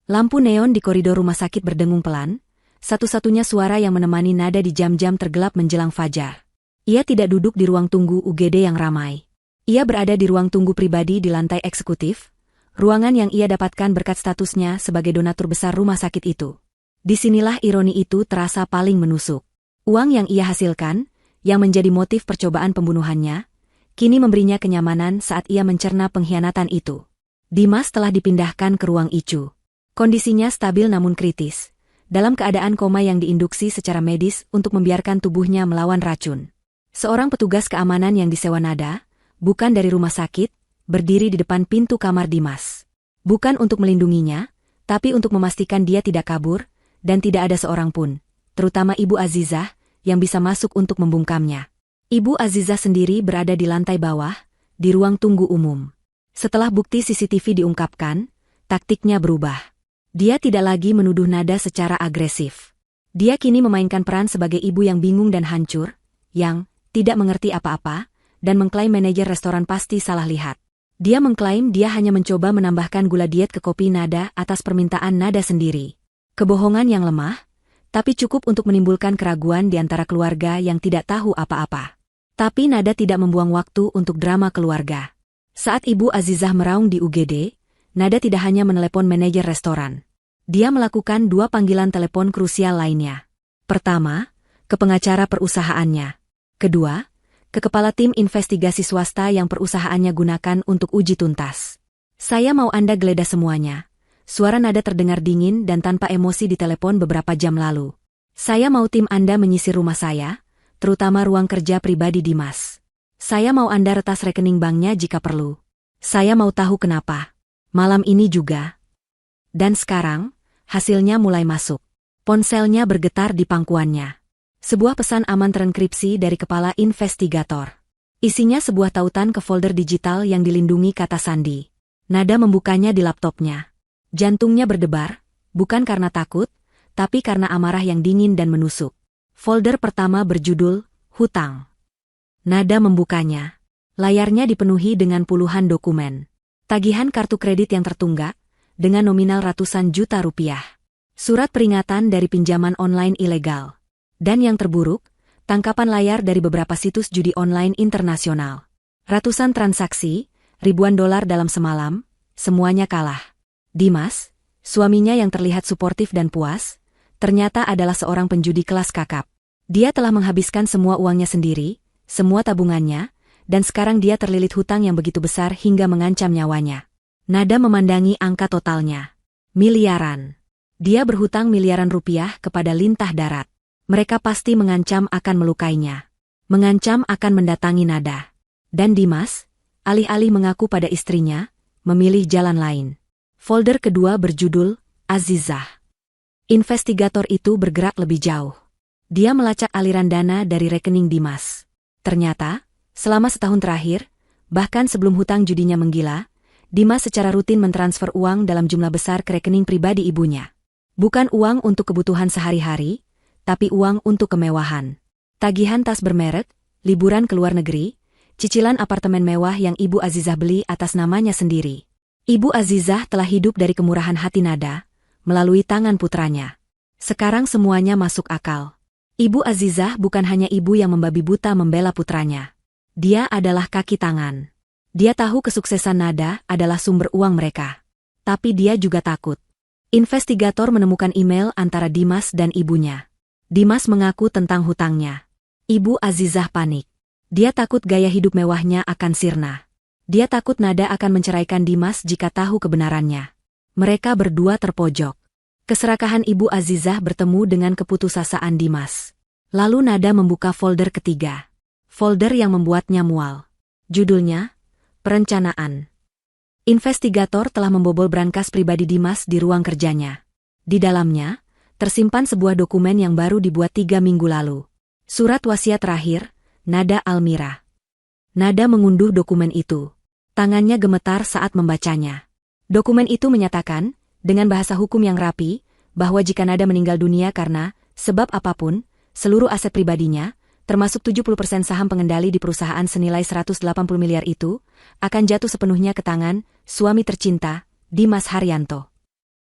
Lampu neon di koridor rumah sakit berdengung pelan, satu-satunya suara yang menemani Nada di jam-jam tergelap menjelang fajar. Ia tidak duduk di ruang tunggu UGD yang ramai. Ia berada di ruang tunggu pribadi di lantai eksekutif, ruangan yang ia dapatkan berkat statusnya sebagai donatur besar rumah sakit itu. Disinilah ironi itu terasa paling menusuk. Uang yang ia hasilkan, yang menjadi motif percobaan pembunuhannya, kini memberinya kenyamanan saat ia mencerna pengkhianatan itu. Dimas telah dipindahkan ke ruang ICU. Kondisinya stabil namun kritis, dalam keadaan koma yang diinduksi secara medis untuk membiarkan tubuhnya melawan racun. Seorang petugas keamanan yang disewa Nada, bukan dari rumah sakit, berdiri di depan pintu kamar Dimas. Bukan untuk melindunginya, tapi untuk memastikan dia tidak kabur, dan tidak ada seorang pun, terutama Ibu Azizah, yang bisa masuk untuk membungkamnya. Ibu Azizah sendiri berada di lantai bawah, di ruang tunggu umum. Setelah bukti CCTV diungkapkan, taktiknya berubah. Dia tidak lagi menuduh Nada secara agresif. Dia kini memainkan peran sebagai ibu yang bingung dan hancur, yang tidak mengerti apa-apa, dan mengklaim manajer restoran pasti salah lihat. Dia mengklaim dia hanya mencoba menambahkan gula diet ke kopi Nada atas permintaan Nada sendiri. Kebohongan yang lemah, tapi cukup untuk menimbulkan keraguan di antara keluarga yang tidak tahu apa-apa. Tapi Nada tidak membuang waktu untuk drama keluarga. Saat Ibu Azizah meraung di UGD, Nada tidak hanya menelepon manajer restoran. Dia melakukan 2 panggilan telepon krusial lainnya. Pertama, ke pengacara perusahaannya. Kedua, ke kepala tim investigasi swasta yang perusahaannya gunakan untuk uji tuntas. Saya mau Anda geledah semuanya. Suara Nada terdengar dingin dan tanpa emosi di telepon beberapa jam lalu. Saya mau tim Anda menyisir rumah saya, terutama ruang kerja pribadi Dimas. Saya mau Anda retas rekening banknya jika perlu. Saya mau tahu kenapa. Malam ini juga. Dan sekarang, hasilnya mulai masuk. Ponselnya bergetar di pangkuannya. Sebuah pesan aman terenkripsi dari kepala investigator. Isinya sebuah tautan ke folder digital yang dilindungi kata sandi. Nada membukanya di laptopnya. Jantungnya berdebar, bukan karena takut, tapi karena amarah yang dingin dan menusuk. Folder pertama berjudul, Hutang. Nada membukanya. Layarnya dipenuhi dengan puluhan dokumen. Tagihan kartu kredit yang tertunggak, dengan nominal ratusan juta rupiah. Surat peringatan dari pinjaman online ilegal. Dan yang terburuk, tangkapan layar dari beberapa situs judi online internasional. Ratusan transaksi, ribuan dolar dalam semalam, semuanya kalah. Dimas, suaminya yang terlihat suportif dan puas, ternyata adalah seorang penjudi kelas kakap. Dia telah menghabiskan semua uangnya sendiri, semua tabungannya, dan sekarang dia terlilit hutang yang begitu besar hingga mengancam nyawanya. Nada memandangi angka totalnya. Miliaran. Dia berhutang miliaran rupiah kepada lintah darat. Mereka pasti mengancam akan melukainya. Mengancam akan mendatangi Nada. Dan Dimas, alih-alih mengaku pada istrinya, memilih jalan lain. Folder kedua berjudul, Azizah. Investigator itu bergerak lebih jauh. Dia melacak aliran dana dari rekening Dimas. Ternyata, selama setahun terakhir, bahkan sebelum hutang judinya menggila, Dimas secara rutin mentransfer uang dalam jumlah besar ke rekening pribadi ibunya. Bukan uang untuk kebutuhan sehari-hari, tapi uang untuk kemewahan. Tagihan tas bermerek, liburan ke luar negeri, cicilan apartemen mewah yang Ibu Azizah beli atas namanya sendiri. Ibu Azizah telah hidup dari kemurahan hati Nada, melalui tangan putranya. Sekarang semuanya masuk akal. Ibu Azizah bukan hanya ibu yang membabi buta membela putranya. Dia adalah kaki tangan. Dia tahu kesuksesan Nada adalah sumber uang mereka. Tapi dia juga takut. Investigator menemukan email antara Dimas dan ibunya. Dimas mengaku tentang hutangnya. Ibu Azizah panik. Dia takut gaya hidup mewahnya akan sirna. Dia takut Nada akan menceraikan Dimas jika tahu kebenarannya. Mereka berdua terpojok. Keserakahan Ibu Azizah bertemu dengan keputusasaan Dimas. Lalu Nada membuka folder ketiga. Folder yang membuatnya mual. Judulnya, Perencanaan. Investigator telah membobol brankas pribadi Dimas di ruang kerjanya. Di dalamnya, tersimpan sebuah dokumen yang baru dibuat 3 minggu lalu. Surat wasiat terakhir, Nada Almira. Nada mengunduh dokumen itu. Tangannya gemetar saat membacanya. Dokumen itu menyatakan, dengan bahasa hukum yang rapi, bahwa jika Nada meninggal dunia karena sebab apapun, seluruh aset pribadinya, termasuk 70% saham pengendali di perusahaan senilai 180 miliar itu, akan jatuh sepenuhnya ke tangan suami tercinta, Dimas Haryanto.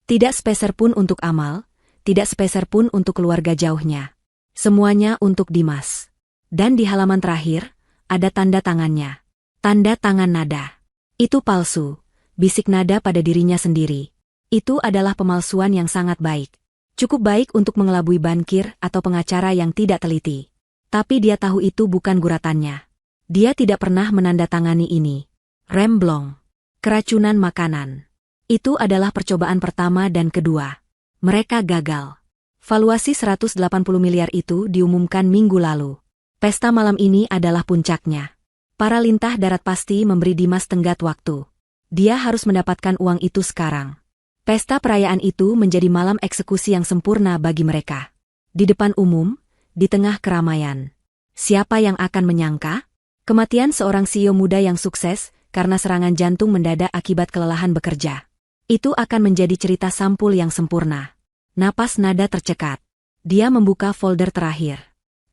Tidak sepeser pun untuk Amal, tidak sepeser pun untuk keluarga jauhnya. Semuanya untuk Dimas. Dan di halaman terakhir, ada tanda tangannya. Tanda tangan Nada. Itu palsu, bisik Nada pada dirinya sendiri. Itu adalah pemalsuan yang sangat baik. Cukup baik untuk mengelabui bankir atau pengacara yang tidak teliti. Tapi dia tahu itu bukan guratannya. Dia tidak pernah menandatangani ini. Remblong. Keracunan makanan. Itu adalah percobaan pertama dan kedua. Mereka gagal. Valuasi 180 miliar itu diumumkan minggu lalu. Pesta malam ini adalah puncaknya. Para lintah darat pasti memberi Dimas tenggat waktu. Dia harus mendapatkan uang itu sekarang. Pesta perayaan itu menjadi malam eksekusi yang sempurna bagi mereka. Di depan umum, di tengah keramaian. Siapa yang akan menyangka? Kematian seorang CEO muda yang sukses karena serangan jantung mendadak akibat kelelahan bekerja. Itu akan menjadi cerita sampul yang sempurna. Napas Nada tercekat. Dia membuka folder terakhir.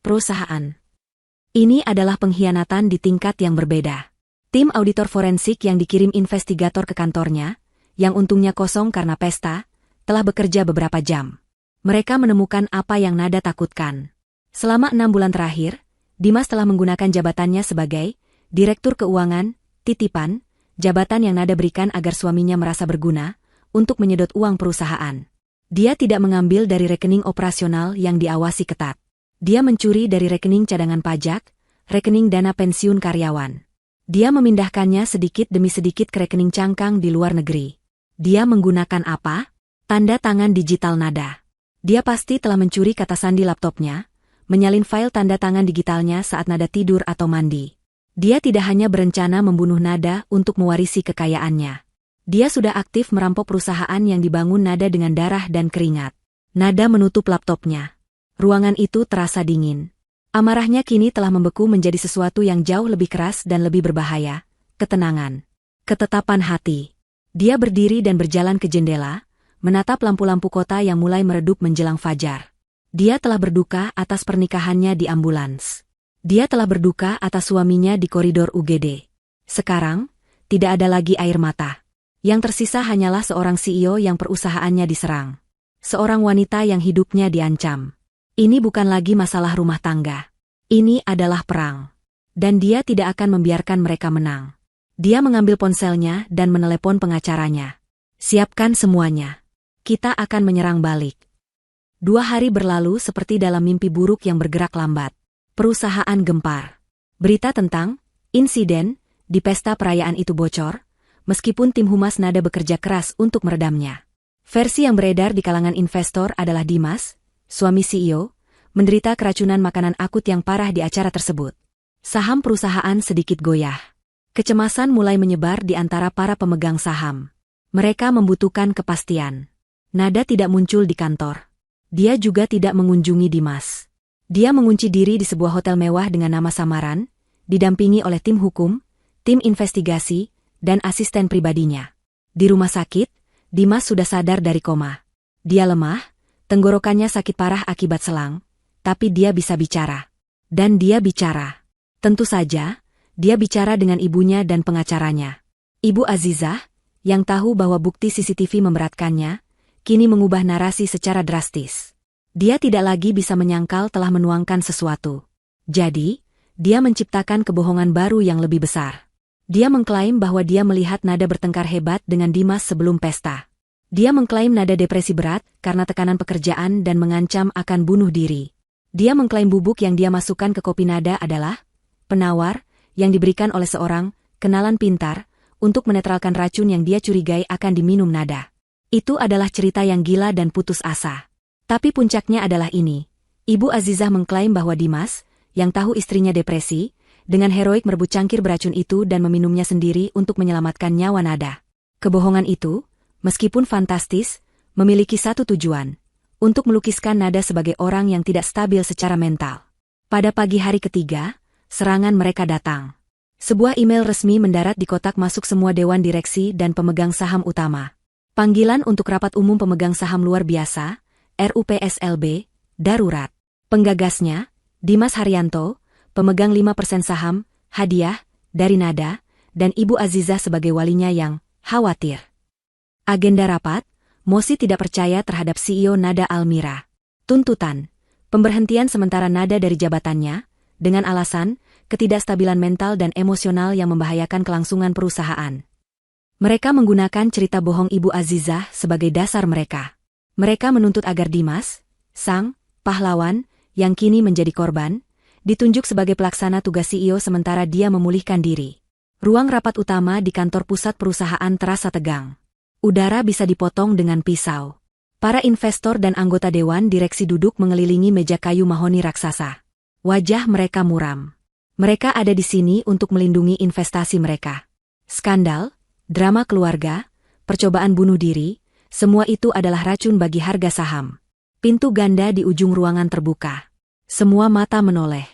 Perusahaan. Ini adalah pengkhianatan di tingkat yang berbeda. Tim auditor forensik yang dikirim investigator ke kantornya, yang untungnya kosong karena pesta, telah bekerja beberapa jam. Mereka menemukan apa yang Nada takutkan. Selama 6 bulan terakhir, Dimas telah menggunakan jabatannya sebagai Direktur Keuangan, Titipan, jabatan yang Nada berikan agar suaminya merasa berguna, untuk menyedot uang perusahaan. Dia tidak mengambil dari rekening operasional yang diawasi ketat. Dia mencuri dari rekening cadangan pajak, rekening dana pensiun karyawan. Dia memindahkannya sedikit demi sedikit ke rekening cangkang di luar negeri. Dia menggunakan apa? Tanda tangan digital Nada. Dia pasti telah mencuri kata sandi laptopnya, menyalin file tanda tangan digitalnya saat Nada tidur atau mandi. Dia tidak hanya berencana membunuh Nada untuk mewarisi kekayaannya. Dia sudah aktif merampok perusahaan yang dibangun Nada dengan darah dan keringat. Nada menutup laptopnya. Ruangan itu terasa dingin. Amarahnya kini telah membeku menjadi sesuatu yang jauh lebih keras dan lebih berbahaya. Ketenangan. Ketetapan hati. Dia berdiri dan berjalan ke jendela, menatap lampu-lampu kota yang mulai meredup menjelang fajar. Dia telah berduka atas pernikahannya di ambulans. Dia telah berduka atas suaminya di koridor UGD. Sekarang, tidak ada lagi air mata. Yang tersisa hanyalah seorang CEO yang perusahaannya diserang. Seorang wanita yang hidupnya diancam. Ini bukan lagi masalah rumah tangga. Ini adalah perang. Dan dia tidak akan membiarkan mereka menang. Dia mengambil ponselnya dan menelepon pengacaranya. Siapkan semuanya. Kita akan menyerang balik. 2 hari berlalu seperti dalam mimpi buruk yang bergerak lambat. Perusahaan gempar. Berita tentang insiden di pesta perayaan itu bocor, meskipun tim humas Nada bekerja keras untuk meredamnya. Versi yang beredar di kalangan investor adalah Dimas, suami CEO, menderita keracunan makanan akut yang parah di acara tersebut. Saham perusahaan sedikit goyah. Kecemasan mulai menyebar di antara para pemegang saham. Mereka membutuhkan kepastian. Nada tidak muncul di kantor. Dia juga tidak mengunjungi Dimas. Dia mengunci diri di sebuah hotel mewah dengan nama samaran, didampingi oleh tim hukum, tim investigasi, dan asisten pribadinya. Di rumah sakit, Dimas sudah sadar dari koma. Dia lemah, tenggorokannya sakit parah akibat selang, tapi dia bisa bicara. Dan dia bicara. Tentu saja, dia bicara dengan ibunya dan pengacaranya. Ibu Azizah, yang tahu bahwa bukti CCTV memberatkannya, kini mengubah narasi secara drastis. Dia tidak lagi bisa menyangkal telah menuangkan sesuatu. Jadi, dia menciptakan kebohongan baru yang lebih besar. Dia mengklaim bahwa dia melihat Nada bertengkar hebat dengan Dimas sebelum pesta. Dia mengklaim Nada depresi berat karena tekanan pekerjaan dan mengancam akan bunuh diri. Dia mengklaim bubuk yang dia masukkan ke kopi Nada adalah penawar yang diberikan oleh seorang kenalan pintar untuk menetralkan racun yang dia curigai akan diminum Nada. Itu adalah cerita yang gila dan putus asa. Tapi puncaknya adalah ini. Ibu Azizah mengklaim bahwa Dimas, yang tahu istrinya depresi, dengan heroik merebut cangkir beracun itu dan meminumnya sendiri untuk menyelamatkan nyawa Nada. Kebohongan itu, meskipun fantastis, memiliki satu tujuan, untuk melukiskan Nada sebagai orang yang tidak stabil secara mental. Pada pagi hari ketiga, serangan mereka datang. Sebuah email resmi mendarat di kotak masuk semua dewan direksi dan pemegang saham utama. Panggilan untuk rapat umum pemegang saham luar biasa, RUPSLB, darurat. Penggagasnya, Dimas Haryanto, pemegang 5% saham, hadiah, dari Nada, dan Ibu Azizah sebagai walinya yang khawatir. Agenda rapat, mosi tidak percaya terhadap CEO Nada Almira. Tuntutan, pemberhentian sementara Nada dari jabatannya, dengan alasan ketidakstabilan mental dan emosional yang membahayakan kelangsungan perusahaan. Mereka menggunakan cerita bohong Ibu Azizah sebagai dasar mereka. Mereka menuntut agar Dimas, sang pahlawan, yang kini menjadi korban, ditunjuk sebagai pelaksana tugas CEO sementara dia memulihkan diri. Ruang rapat utama di kantor pusat perusahaan terasa tegang. Udara bisa dipotong dengan pisau. Para investor dan anggota dewan direksi duduk mengelilingi meja kayu mahoni raksasa. Wajah mereka muram. Mereka ada di sini untuk melindungi investasi mereka. Skandal, drama keluarga, percobaan bunuh diri, semua itu adalah racun bagi harga saham. Pintu ganda di ujung ruangan terbuka. Semua mata menoleh.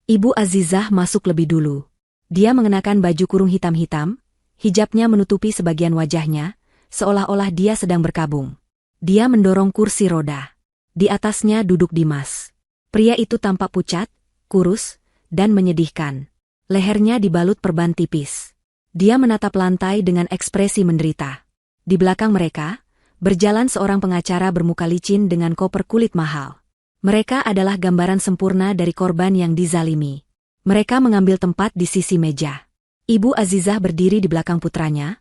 Ibu Azizah masuk lebih dulu. Dia mengenakan baju kurung hitam-hitam, hijabnya menutupi sebagian wajahnya, seolah-olah dia sedang berkabung. Dia mendorong kursi roda. Di atasnya duduk Dimas. Pria itu tampak pucat, kurus, dan menyedihkan. Lehernya dibalut perban tipis. Dia menatap lantai dengan ekspresi menderita. Di belakang mereka, berjalan seorang pengacara bermuka licin dengan koper kulit mahal. Mereka adalah gambaran sempurna dari korban yang dizalimi. Mereka mengambil tempat di sisi meja. Ibu Azizah berdiri di belakang putranya,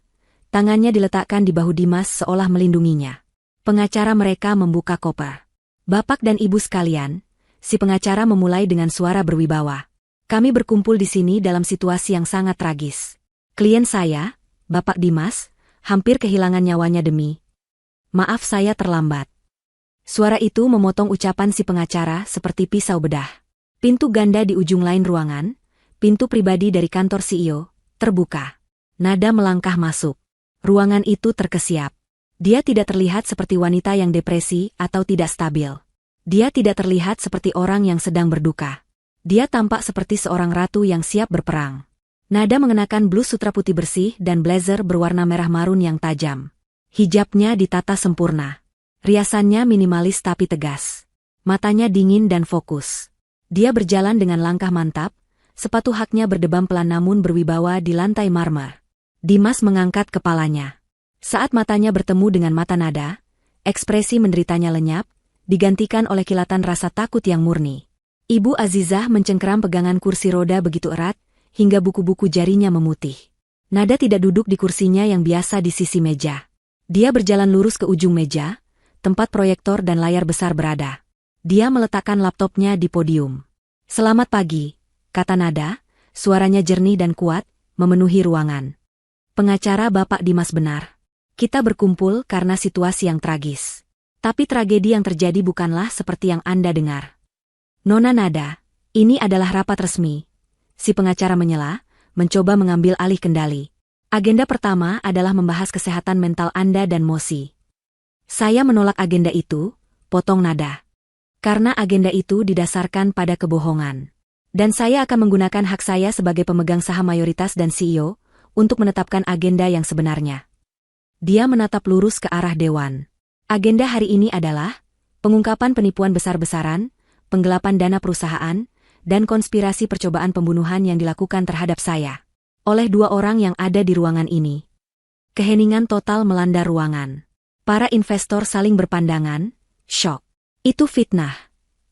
tangannya diletakkan di bahu Dimas seolah melindunginya. Pengacara mereka membuka koper. Bapak dan ibu sekalian, si pengacara memulai dengan suara berwibawa. Kami berkumpul di sini dalam situasi yang sangat tragis. Klien saya, Bapak Dimas, hampir kehilangan nyawanya demi. Maaf saya terlambat. Suara itu memotong ucapan si pengacara seperti pisau bedah. Pintu ganda di ujung lain ruangan, pintu pribadi dari kantor CEO, terbuka. Nada melangkah masuk. Ruangan itu terkesiap. Dia tidak terlihat seperti wanita yang depresi atau tidak stabil. Dia tidak terlihat seperti orang yang sedang berduka. Dia tampak seperti seorang ratu yang siap berperang. Nada mengenakan blus sutra putih bersih dan blazer berwarna merah marun yang tajam. Hijabnya ditata sempurna. Riasannya minimalis tapi tegas. Matanya dingin dan fokus. Dia berjalan dengan langkah mantap, sepatu haknya berdebam pelan namun berwibawa di lantai marmer. Dimas mengangkat kepalanya. Saat matanya bertemu dengan mata Nada, ekspresi menderitanya lenyap, digantikan oleh kilatan rasa takut yang murni. Ibu Azizah mencengkeram pegangan kursi roda begitu erat, hingga buku-buku jarinya memutih. Nada tidak duduk di kursinya yang biasa di sisi meja. Dia berjalan lurus ke ujung meja, tempat proyektor dan layar besar berada. Dia meletakkan laptopnya di podium. "Selamat pagi," kata Nada, suaranya jernih dan kuat, memenuhi ruangan. "Pengacara Bapak Dimas benar. Kita berkumpul karena situasi yang tragis. Tapi tragedi yang terjadi bukanlah seperti yang Anda dengar. Nona Nada, ini adalah rapat resmi." Si pengacara menyela, mencoba mengambil alih kendali. "Agenda pertama adalah membahas kesehatan mental Anda dan Mosi." "Saya menolak agenda itu," potong Nada. "Karena agenda itu didasarkan pada kebohongan. Dan saya akan menggunakan hak saya sebagai pemegang saham mayoritas dan CEO untuk menetapkan agenda yang sebenarnya." Dia menatap lurus ke arah dewan. "Agenda hari ini adalah pengungkapan penipuan besar-besaran, penggelapan dana perusahaan, dan konspirasi percobaan pembunuhan yang dilakukan terhadap saya oleh dua orang yang ada di ruangan ini." Keheningan total melanda ruangan. Para investor saling berpandangan, syok. "Itu fitnah,"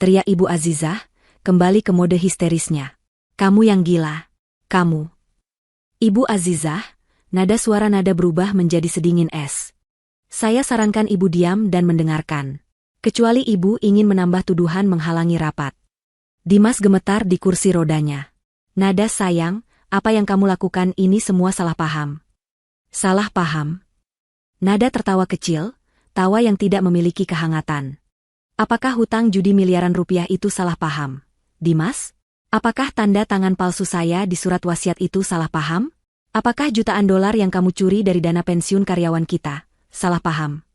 teriak Ibu Azizah, kembali ke mode histerisnya. "Kamu yang gila. Kamu." "Ibu Azizah," nada suara Nada berubah menjadi sedingin es. "Saya sarankan Ibu diam dan mendengarkan. Kecuali Ibu ingin menambah tuduhan menghalangi rapat." Dimas gemetar di kursi rodanya. "Nada sayang, apa yang kamu lakukan ini semua salah paham." "Salah paham?" Nada tertawa kecil, tawa yang tidak memiliki kehangatan. "Apakah hutang judi miliaran rupiah itu salah paham, Dimas? Apakah tanda tangan palsu saya di surat wasiat itu salah paham? Apakah jutaan dolar yang kamu curi dari dana pensiun karyawan kita salah paham?"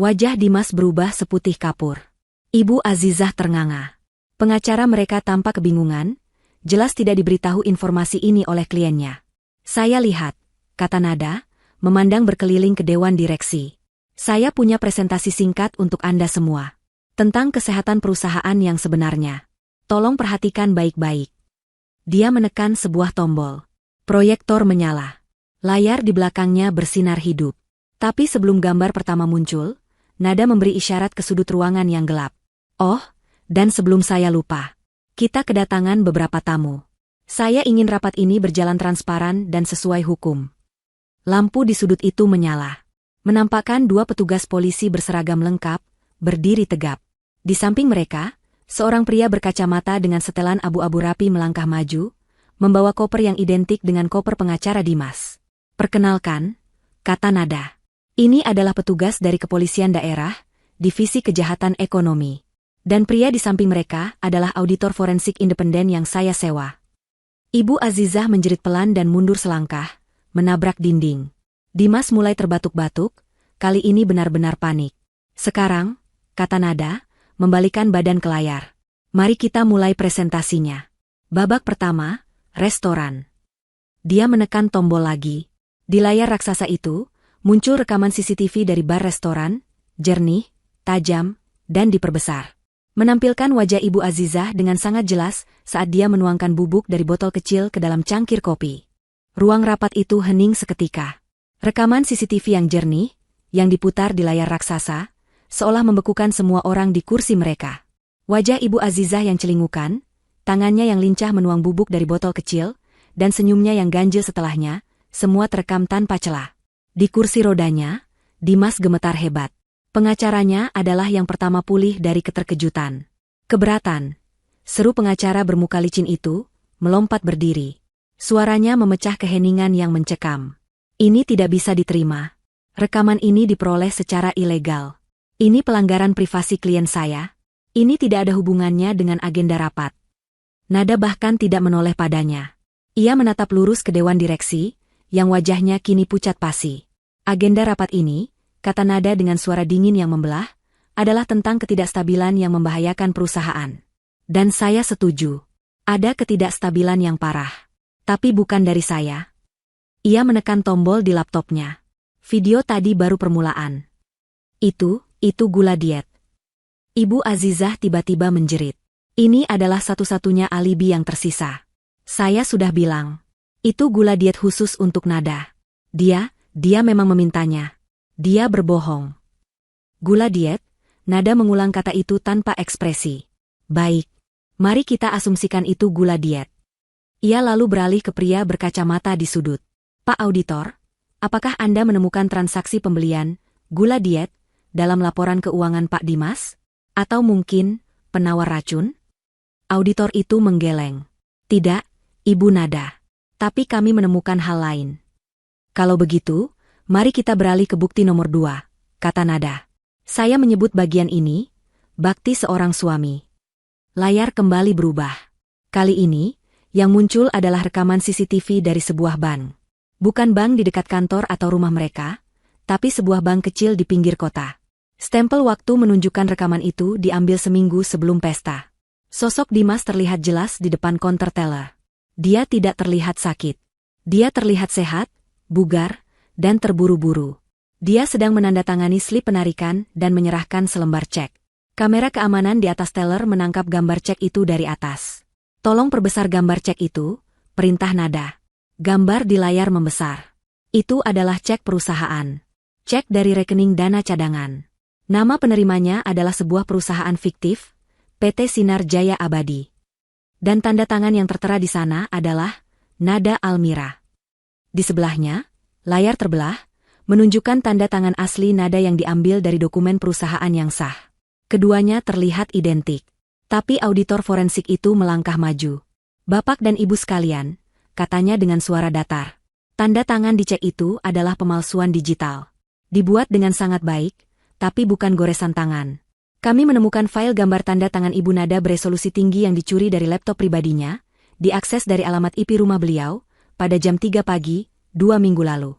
Wajah Dimas berubah seputih kapur. Ibu Azizah ternganga. Pengacara mereka tampak kebingungan, jelas tidak diberitahu informasi ini oleh kliennya. "Saya lihat," kata Nada, memandang berkeliling ke dewan direksi. "Saya punya presentasi singkat untuk Anda semua. Tentang kesehatan perusahaan yang sebenarnya. Tolong perhatikan baik-baik." Dia menekan sebuah tombol. Proyektor menyala. Layar di belakangnya bersinar hidup. Tapi sebelum gambar pertama muncul, Nada memberi isyarat ke sudut ruangan yang gelap. "Oh, dan sebelum saya lupa, kita kedatangan beberapa tamu. Saya ingin rapat ini berjalan transparan dan sesuai hukum." Lampu di sudut itu menyala. Menampakkan dua petugas polisi berseragam lengkap, berdiri tegap. Di samping mereka, seorang pria berkacamata dengan setelan abu-abu rapi melangkah maju, membawa koper yang identik dengan koper pengacara Dimas. "Perkenalkan," kata Nada. "Ini adalah petugas dari kepolisian daerah, Divisi Kejahatan Ekonomi. Dan pria di samping mereka adalah auditor forensik independen yang saya sewa." Ibu Azizah menjerit pelan dan mundur selangkah, menabrak dinding. Dimas mulai terbatuk-batuk, kali ini benar-benar panik. "Sekarang," kata Nada, membalikan badan ke layar. "Mari kita mulai presentasinya. Babak pertama, restoran." Dia menekan tombol lagi. Di layar raksasa itu, muncul rekaman CCTV dari bar restoran, jernih, tajam, dan diperbesar. Menampilkan wajah Ibu Azizah dengan sangat jelas saat dia menuangkan bubuk dari botol kecil ke dalam cangkir kopi. Ruang rapat itu hening seketika. Rekaman CCTV yang jernih, yang diputar di layar raksasa, seolah membekukan semua orang di kursi mereka. Wajah Ibu Azizah yang celingukan, tangannya yang lincah menuang bubuk dari botol kecil, dan senyumnya yang ganjil setelahnya, semua terekam tanpa celah. Di kursi rodanya, Dimas gemetar hebat. Pengacaranya adalah yang pertama pulih dari keterkejutan. Keberatan. Seru pengacara bermuka licin itu, melompat berdiri. Suaranya memecah keheningan yang mencekam. Ini tidak bisa diterima. Rekaman ini diperoleh secara ilegal. Ini pelanggaran privasi klien saya. Ini tidak ada hubungannya dengan agenda rapat. Nada bahkan tidak menoleh padanya. Ia menatap lurus ke dewan direksi, yang wajahnya kini pucat pasi. Agenda rapat ini, kata Nada dengan suara dingin yang membelah, adalah tentang ketidakstabilan yang membahayakan perusahaan. Dan saya setuju. Ada ketidakstabilan yang parah. Tapi bukan dari saya. Ia menekan tombol di laptopnya. Video tadi baru permulaan. Itu gula diet. Ibu Azizah tiba-tiba menjerit. Ini adalah satu-satunya alibi yang tersisa. Saya sudah bilang. Itu gula diet khusus untuk Nada. Dia memang memintanya. Dia berbohong. Gula diet? Nada mengulang kata itu tanpa ekspresi. Baik. Mari kita asumsikan itu gula diet. Ia lalu beralih ke pria berkacamata di sudut. Pak Auditor, apakah Anda menemukan transaksi pembelian gula diet dalam laporan keuangan Pak Dimas? Atau mungkin penawar racun? Auditor itu menggeleng. Tidak, Ibu Nada. Tapi kami menemukan hal lain. Kalau begitu, mari kita beralih ke bukti nomor 2, kata Nada. Saya menyebut bagian ini, bakti seorang suami. Layar kembali berubah. Kali ini, yang muncul adalah rekaman CCTV dari sebuah bank. Bukan bank di dekat kantor atau rumah mereka, tapi sebuah bank kecil di pinggir kota. Stempel waktu menunjukkan rekaman itu diambil seminggu sebelum pesta. Sosok Dimas terlihat jelas di depan konter teller. Dia tidak terlihat sakit. Dia terlihat sehat, bugar, dan terburu-buru. Dia sedang menandatangani slip penarikan dan menyerahkan selembar cek. Kamera keamanan di atas teller menangkap gambar cek itu dari atas. Tolong perbesar gambar cek itu, perintah Nada. Gambar di layar membesar. Itu adalah cek perusahaan. Cek dari rekening dana cadangan. Nama penerimanya adalah sebuah perusahaan fiktif, PT Sinar Jaya Abadi. Dan tanda tangan yang tertera di sana adalah Nada Almira. Di sebelahnya, layar terbelah, menunjukkan tanda tangan asli Nada yang diambil dari dokumen perusahaan yang sah. Keduanya terlihat identik. Tapi auditor forensik itu melangkah maju. Bapak dan Ibu sekalian, katanya dengan suara datar. Tanda tangan di cek itu adalah pemalsuan digital. Dibuat dengan sangat baik, tapi bukan goresan tangan. Kami menemukan file gambar tanda tangan Ibu Nada beresolusi tinggi yang dicuri dari laptop pribadinya, diakses dari alamat IP rumah beliau, pada jam 3 pagi, 2 minggu lalu.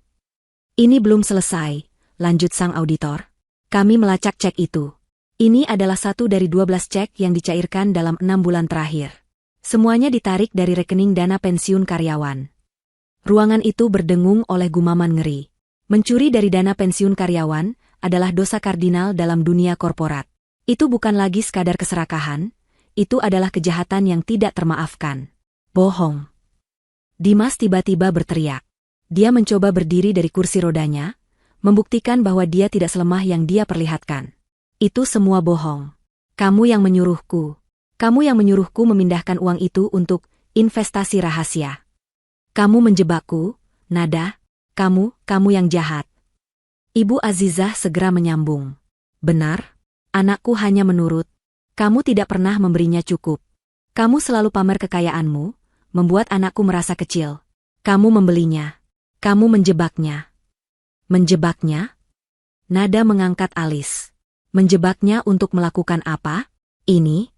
Ini belum selesai, lanjut sang auditor. Kami melacak cek itu. Ini adalah satu dari 12 cek yang dicairkan dalam 6 bulan terakhir. Semuanya ditarik dari rekening dana pensiun karyawan. Ruangan itu berdengung oleh gumaman ngeri. Mencuri dari dana pensiun karyawan adalah dosa kardinal dalam dunia korporat. Itu bukan lagi sekadar keserakahan, itu adalah kejahatan yang tidak termaafkan. Bohong. Dimas tiba-tiba berteriak. Dia mencoba berdiri dari kursi rodanya, membuktikan bahwa dia tidak selemah yang dia perlihatkan. Itu semua bohong. Kamu yang menyuruhku. Kamu yang menyuruhku memindahkan uang itu untuk investasi rahasia. Kamu menjebakku, Nada. Kamu yang jahat. Ibu Azizah segera menyambung. Benar, anakku hanya menurut. Kamu tidak pernah memberinya cukup. Kamu selalu pamer kekayaanmu, membuat anakku merasa kecil. Kamu membelinya. Kamu menjebaknya. Menjebaknya? Nada mengangkat alis. Menjebaknya untuk melakukan apa? Ini?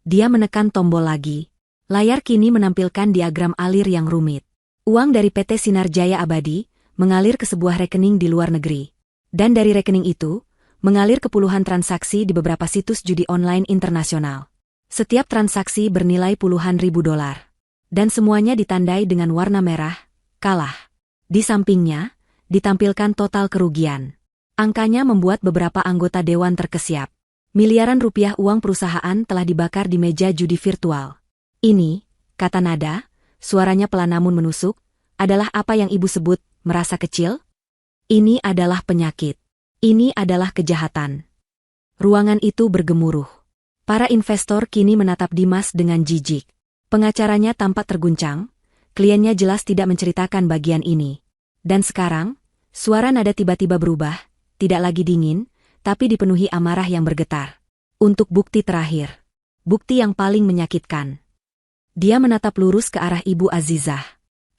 Dia menekan tombol lagi. Layar kini menampilkan diagram alir yang rumit. Uang dari PT Sinar Jaya Abadi mengalir ke sebuah rekening di luar negeri. Dan dari rekening itu, mengalir ke puluhan transaksi di beberapa situs judi online internasional. Setiap transaksi bernilai puluhan ribu dolar. Dan semuanya ditandai dengan warna merah, kalah. Di sampingnya, ditampilkan total kerugian. Angkanya membuat beberapa anggota dewan terkesiap. Miliaran rupiah uang perusahaan telah dibakar di meja judi virtual. Ini, kata Nada, suaranya pelan namun menusuk, adalah apa yang ibu sebut merasa kecil? Ini adalah penyakit. Ini adalah kejahatan. Ruangan itu bergemuruh. Para investor kini menatap Dimas dengan jijik. Pengacaranya tampak terguncang, Kliennya jelas tidak menceritakan bagian ini. Dan sekarang, suara nada tiba-tiba berubah, tidak lagi dingin, tapi dipenuhi amarah yang bergetar. Untuk bukti terakhir. Bukti yang paling menyakitkan. Dia menatap lurus ke arah Ibu Azizah.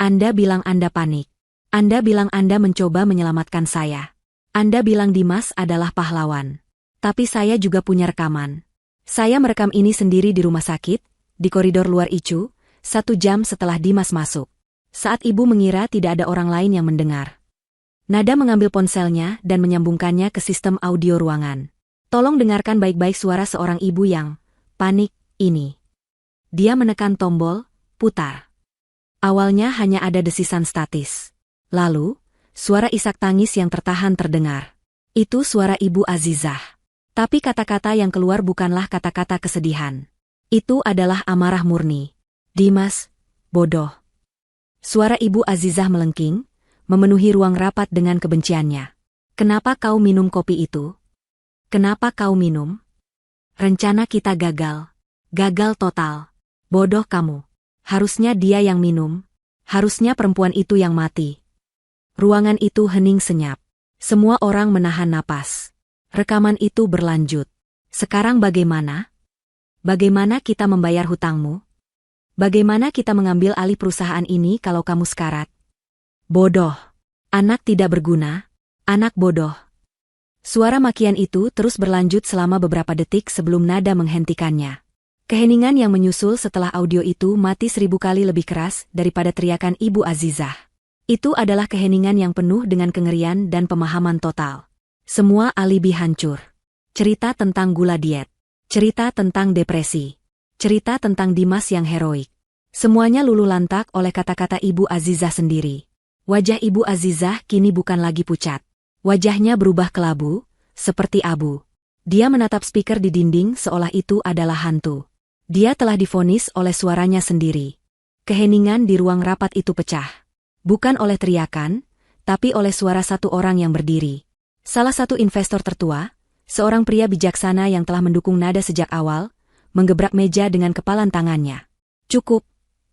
Anda bilang Anda panik. Anda bilang Anda mencoba menyelamatkan saya. Anda bilang Dimas adalah pahlawan. Tapi saya juga punya rekaman. Saya merekam ini sendiri di rumah sakit, di koridor luar ICU, 1 jam setelah Dimas masuk. Saat ibu mengira tidak ada orang lain yang mendengar. Nada mengambil ponselnya dan menyambungkannya ke sistem audio ruangan. Tolong dengarkan baik-baik suara seorang ibu yang panik ini. Dia menekan tombol, putar. Awalnya hanya ada desisan statis. Lalu, suara isak tangis yang tertahan terdengar. Itu suara Ibu Azizah. Tapi kata-kata yang keluar bukanlah kata-kata kesedihan. Itu adalah amarah murni. Dimas, bodoh. Suara Ibu Azizah melengking, memenuhi ruang rapat dengan kebenciannya. Kenapa kau minum kopi itu? Kenapa kau minum? Rencana kita gagal. Gagal total. Bodoh kamu. Harusnya dia yang minum. Harusnya perempuan itu yang mati. Ruangan itu hening senyap. Semua orang menahan napas. Rekaman itu berlanjut. Sekarang bagaimana? Bagaimana kita membayar hutangmu? Bagaimana kita mengambil alih perusahaan ini kalau kamu sekarat? Bodoh. Anak tidak berguna. Anak bodoh. Suara makian itu terus berlanjut selama beberapa detik sebelum nada menghentikannya. Keheningan yang menyusul setelah audio itu mati 1000 kali lebih keras daripada teriakan Ibu Azizah. Itu adalah keheningan yang penuh dengan kengerian dan pemahaman total. Semua alibi hancur. Cerita tentang gula diet. Cerita tentang depresi. Cerita tentang Dimas yang heroik. Semuanya luluh lantak oleh kata-kata Ibu Azizah sendiri. Wajah Ibu Azizah kini bukan lagi pucat. Wajahnya berubah kelabu, seperti abu. Dia menatap speaker di dinding seolah itu adalah hantu. Dia telah divonis oleh suaranya sendiri. Keheningan di ruang rapat itu pecah. Bukan oleh teriakan, tapi oleh suara satu orang yang berdiri. Salah satu investor tertua, seorang pria bijaksana yang telah mendukung nada sejak awal, menggebrak meja dengan kepalan tangannya. Cukup.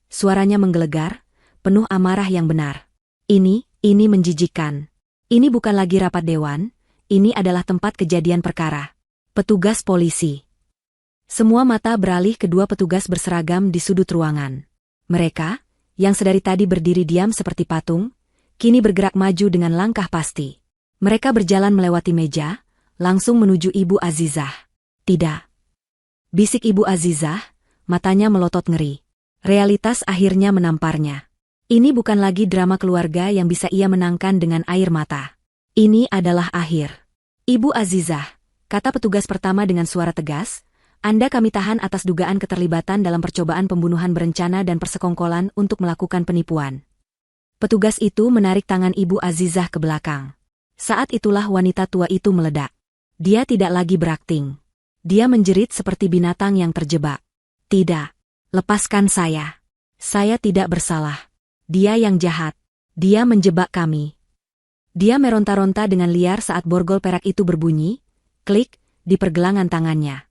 Suaranya menggelegar, penuh amarah yang benar. Ini menjijikkan. Ini bukan lagi rapat dewan, ini adalah tempat kejadian perkara. Petugas polisi. Semua mata beralih kedua petugas berseragam di sudut ruangan. Mereka, yang sedari tadi berdiri diam seperti patung, kini bergerak maju dengan langkah pasti. Mereka berjalan melewati meja, langsung menuju Ibu Azizah. Tidak. Bisik Ibu Azizah, matanya melotot ngeri. Realitas akhirnya menamparnya. Ini bukan lagi drama keluarga yang bisa ia menangkan dengan air mata. Ini adalah akhir. Ibu Azizah, kata petugas pertama dengan suara tegas, Anda kami tahan atas dugaan keterlibatan dalam percobaan pembunuhan berencana dan persekongkolan untuk melakukan penipuan. Petugas itu menarik tangan Ibu Azizah ke belakang. Saat itulah wanita tua itu meledak. Dia tidak lagi berakting. Dia menjerit seperti binatang yang terjebak. Tidak. Lepaskan saya. Saya tidak bersalah. Dia yang jahat. Dia menjebak kami. Dia meronta-ronta dengan liar saat borgol perak itu berbunyi, klik, di pergelangan tangannya.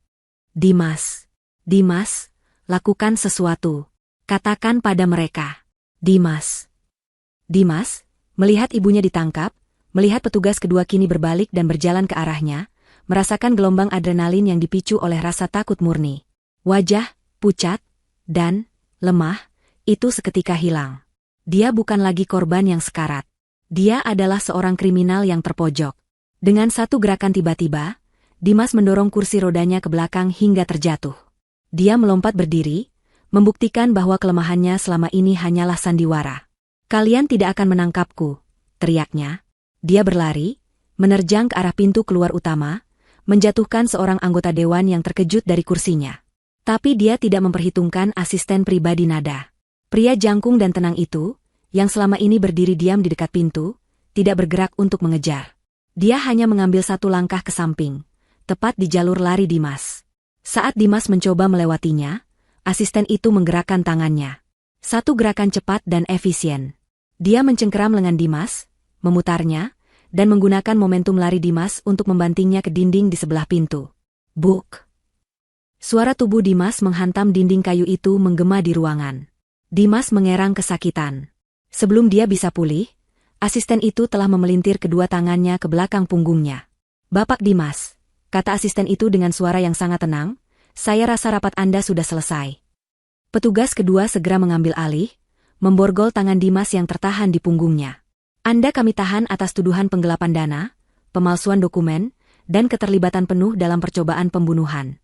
Dimas. Dimas, lakukan sesuatu. Katakan pada mereka. Dimas. Dimas, melihat ibunya ditangkap, melihat petugas kedua kini berbalik dan berjalan ke arahnya, merasakan gelombang adrenalin yang dipicu oleh rasa takut murni. Wajah, pucat, dan lemah, itu seketika hilang. Dia bukan lagi korban yang sekarat. Dia adalah seorang kriminal yang terpojok. Dengan satu gerakan tiba-tiba, Dimas mendorong kursi rodanya ke belakang hingga terjatuh. Dia melompat berdiri, membuktikan bahwa kelemahannya selama ini hanyalah sandiwara. Kalian tidak akan menangkapku, teriaknya. Dia berlari, menerjang ke arah pintu keluar utama, menjatuhkan seorang anggota dewan yang terkejut dari kursinya. Tapi dia tidak memperhitungkan asisten pribadi nada. Pria jangkung dan tenang itu, yang selama ini berdiri diam di dekat pintu, tidak bergerak untuk mengejar. Dia hanya mengambil satu langkah ke samping, tepat di jalur lari Dimas. Saat Dimas mencoba melewatinya, asisten itu menggerakkan tangannya. Satu gerakan cepat dan efisien. Dia mencengkeram lengan Dimas, memutarnya, dan menggunakan momentum lari Dimas untuk membantingnya ke dinding di sebelah pintu. Buk! Suara tubuh Dimas menghantam dinding kayu itu menggema di ruangan. Dimas mengerang kesakitan. Sebelum dia bisa pulih, asisten itu telah memelintir kedua tangannya ke belakang punggungnya. "Bapak Dimas," kata asisten itu dengan suara yang sangat tenang, "saya rasa rapat Anda sudah selesai." Petugas kedua segera mengambil alih, memborgol tangan Dimas yang tertahan di punggungnya. "Anda kami tahan atas tuduhan penggelapan dana, pemalsuan dokumen, dan keterlibatan penuh dalam percobaan pembunuhan."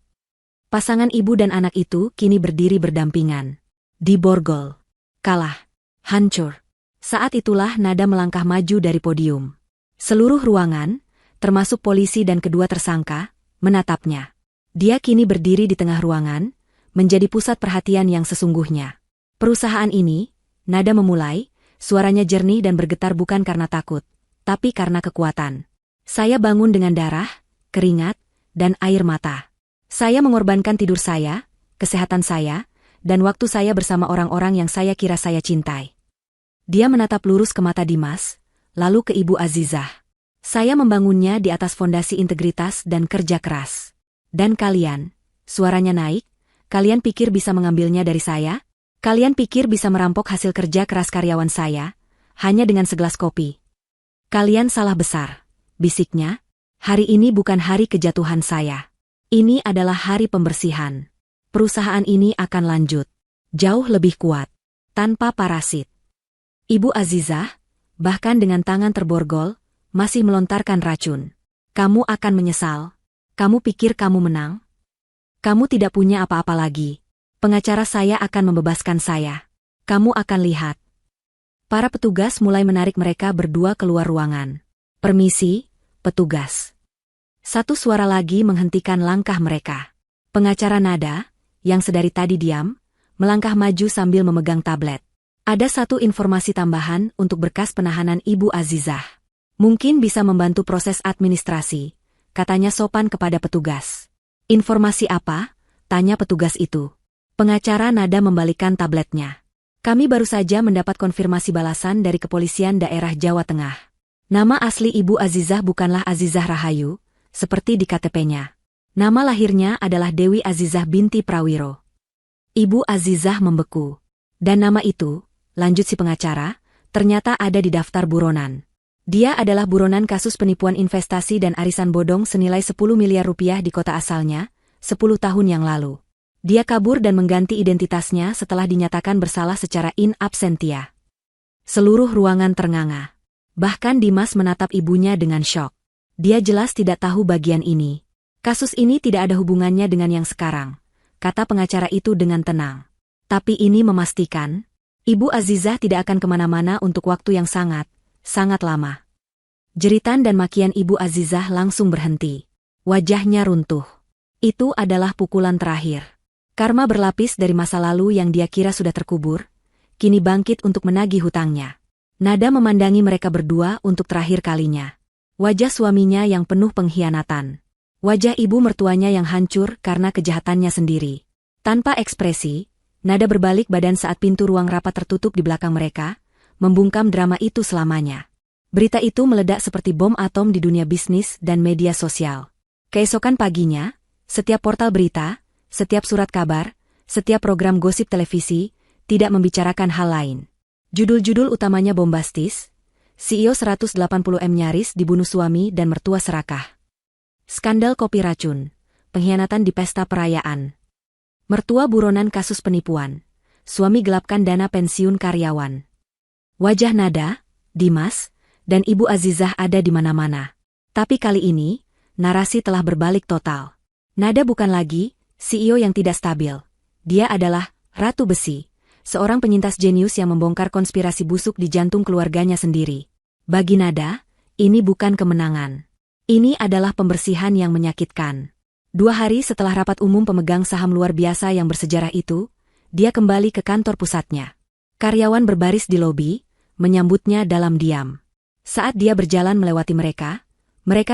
Pasangan ibu dan anak itu kini berdiri berdampingan. Diborgol. Kalah. Hancur. Saat itulah Nada melangkah maju dari podium. Seluruh ruangan, termasuk polisi dan kedua tersangka, menatapnya. Dia kini berdiri di tengah ruangan, menjadi pusat perhatian yang sesungguhnya. "Perusahaan ini," Nada memulai, suaranya jernih dan bergetar bukan karena takut, tapi karena kekuatan. "Saya bangun dengan darah, keringat, dan air mata. Saya mengorbankan tidur saya, kesehatan saya, dan waktu saya bersama orang-orang yang saya kira saya cintai." Dia menatap lurus ke mata Dimas, lalu ke Ibu Azizah. "Saya membangunnya di atas fondasi integritas dan kerja keras. Dan kalian," suaranya naik, "kalian pikir bisa mengambilnya dari saya? Kalian pikir bisa merampok hasil kerja keras karyawan saya, hanya dengan segelas kopi? Kalian salah besar," bisiknya. "Hari ini bukan hari kejatuhan saya. Ini adalah hari pembersihan. Perusahaan ini akan lanjut. Jauh lebih kuat. Tanpa parasit." Ibu Azizah, bahkan dengan tangan terborgol, masih melontarkan racun. "Kamu akan menyesal. Kamu pikir kamu menang? Kamu tidak punya apa-apa lagi. Pengacara saya akan membebaskan saya. Kamu akan lihat." Para petugas mulai menarik mereka berdua keluar ruangan. "Permisi, petugas." Satu suara lagi menghentikan langkah mereka. Pengacara Nada, yang sedari tadi diam, melangkah maju sambil memegang tablet. "Ada satu informasi tambahan untuk berkas penahanan Ibu Azizah. Mungkin bisa membantu proses administrasi," katanya sopan kepada petugas. "Informasi apa?" tanya petugas itu. Pengacara Nada membalikkan tabletnya. "Kami baru saja mendapat konfirmasi balasan dari Kepolisian Daerah Jawa Tengah. Nama asli Ibu Azizah bukanlah Azizah Rahayu, seperti di KTP-nya. Nama lahirnya adalah Dewi Azizah binti Prawiro." Ibu Azizah membeku. "Dan nama itu," lanjut si pengacara, "ternyata ada di daftar buronan. Dia adalah buronan kasus penipuan investasi dan arisan bodong senilai 10 miliar rupiah di kota asalnya, 10 tahun yang lalu. Dia kabur dan mengganti identitasnya setelah dinyatakan bersalah secara in absentia." Seluruh ruangan ternganga. Bahkan Dimas menatap ibunya dengan syok. Dia jelas tidak tahu bagian ini. "Kasus ini tidak ada hubungannya dengan yang sekarang," kata pengacara itu dengan tenang. "Tapi ini memastikan, Ibu Azizah tidak akan kemana-mana untuk waktu yang sangat, sangat lama." Jeritan dan makian Ibu Azizah langsung berhenti. Wajahnya runtuh. Itu adalah pukulan terakhir. Karma berlapis dari masa lalu yang dia kira sudah terkubur, kini bangkit untuk menagih hutangnya. Nada memandangi mereka berdua untuk terakhir kalinya. Wajah suaminya yang penuh pengkhianatan. Wajah ibu mertuanya yang hancur karena kejahatannya sendiri. Tanpa ekspresi, Nada berbalik badan saat pintu ruang rapat tertutup di belakang mereka, membungkam drama itu selamanya. Berita itu meledak seperti bom atom di dunia bisnis dan media sosial. Keesokan paginya, setiap portal berita, setiap surat kabar, setiap program gosip televisi, tidak membicarakan hal lain. Judul-judul utamanya bombastis, CEO 180M nyaris dibunuh suami dan mertua serakah. Skandal kopi racun, pengkhianatan di pesta perayaan. Mertua buronan kasus penipuan, suami gelapkan dana pensiun karyawan. Wajah Nada, Dimas, dan Ibu Azizah ada di mana-mana. Tapi kali ini, narasi telah berbalik total. Nada bukan lagi CEO yang tidak stabil. Dia adalah Ratu Besi, seorang penyintas jenius yang membongkar konspirasi busuk di jantung keluarganya sendiri. Bagi Nada, ini bukan kemenangan. Ini adalah pembersihan yang menyakitkan. 2 hari setelah rapat umum pemegang saham luar biasa yang bersejarah itu, dia kembali ke kantor pusatnya. Karyawan berbaris di lobi, menyambutnya dalam diam. Saat dia berjalan melewati mereka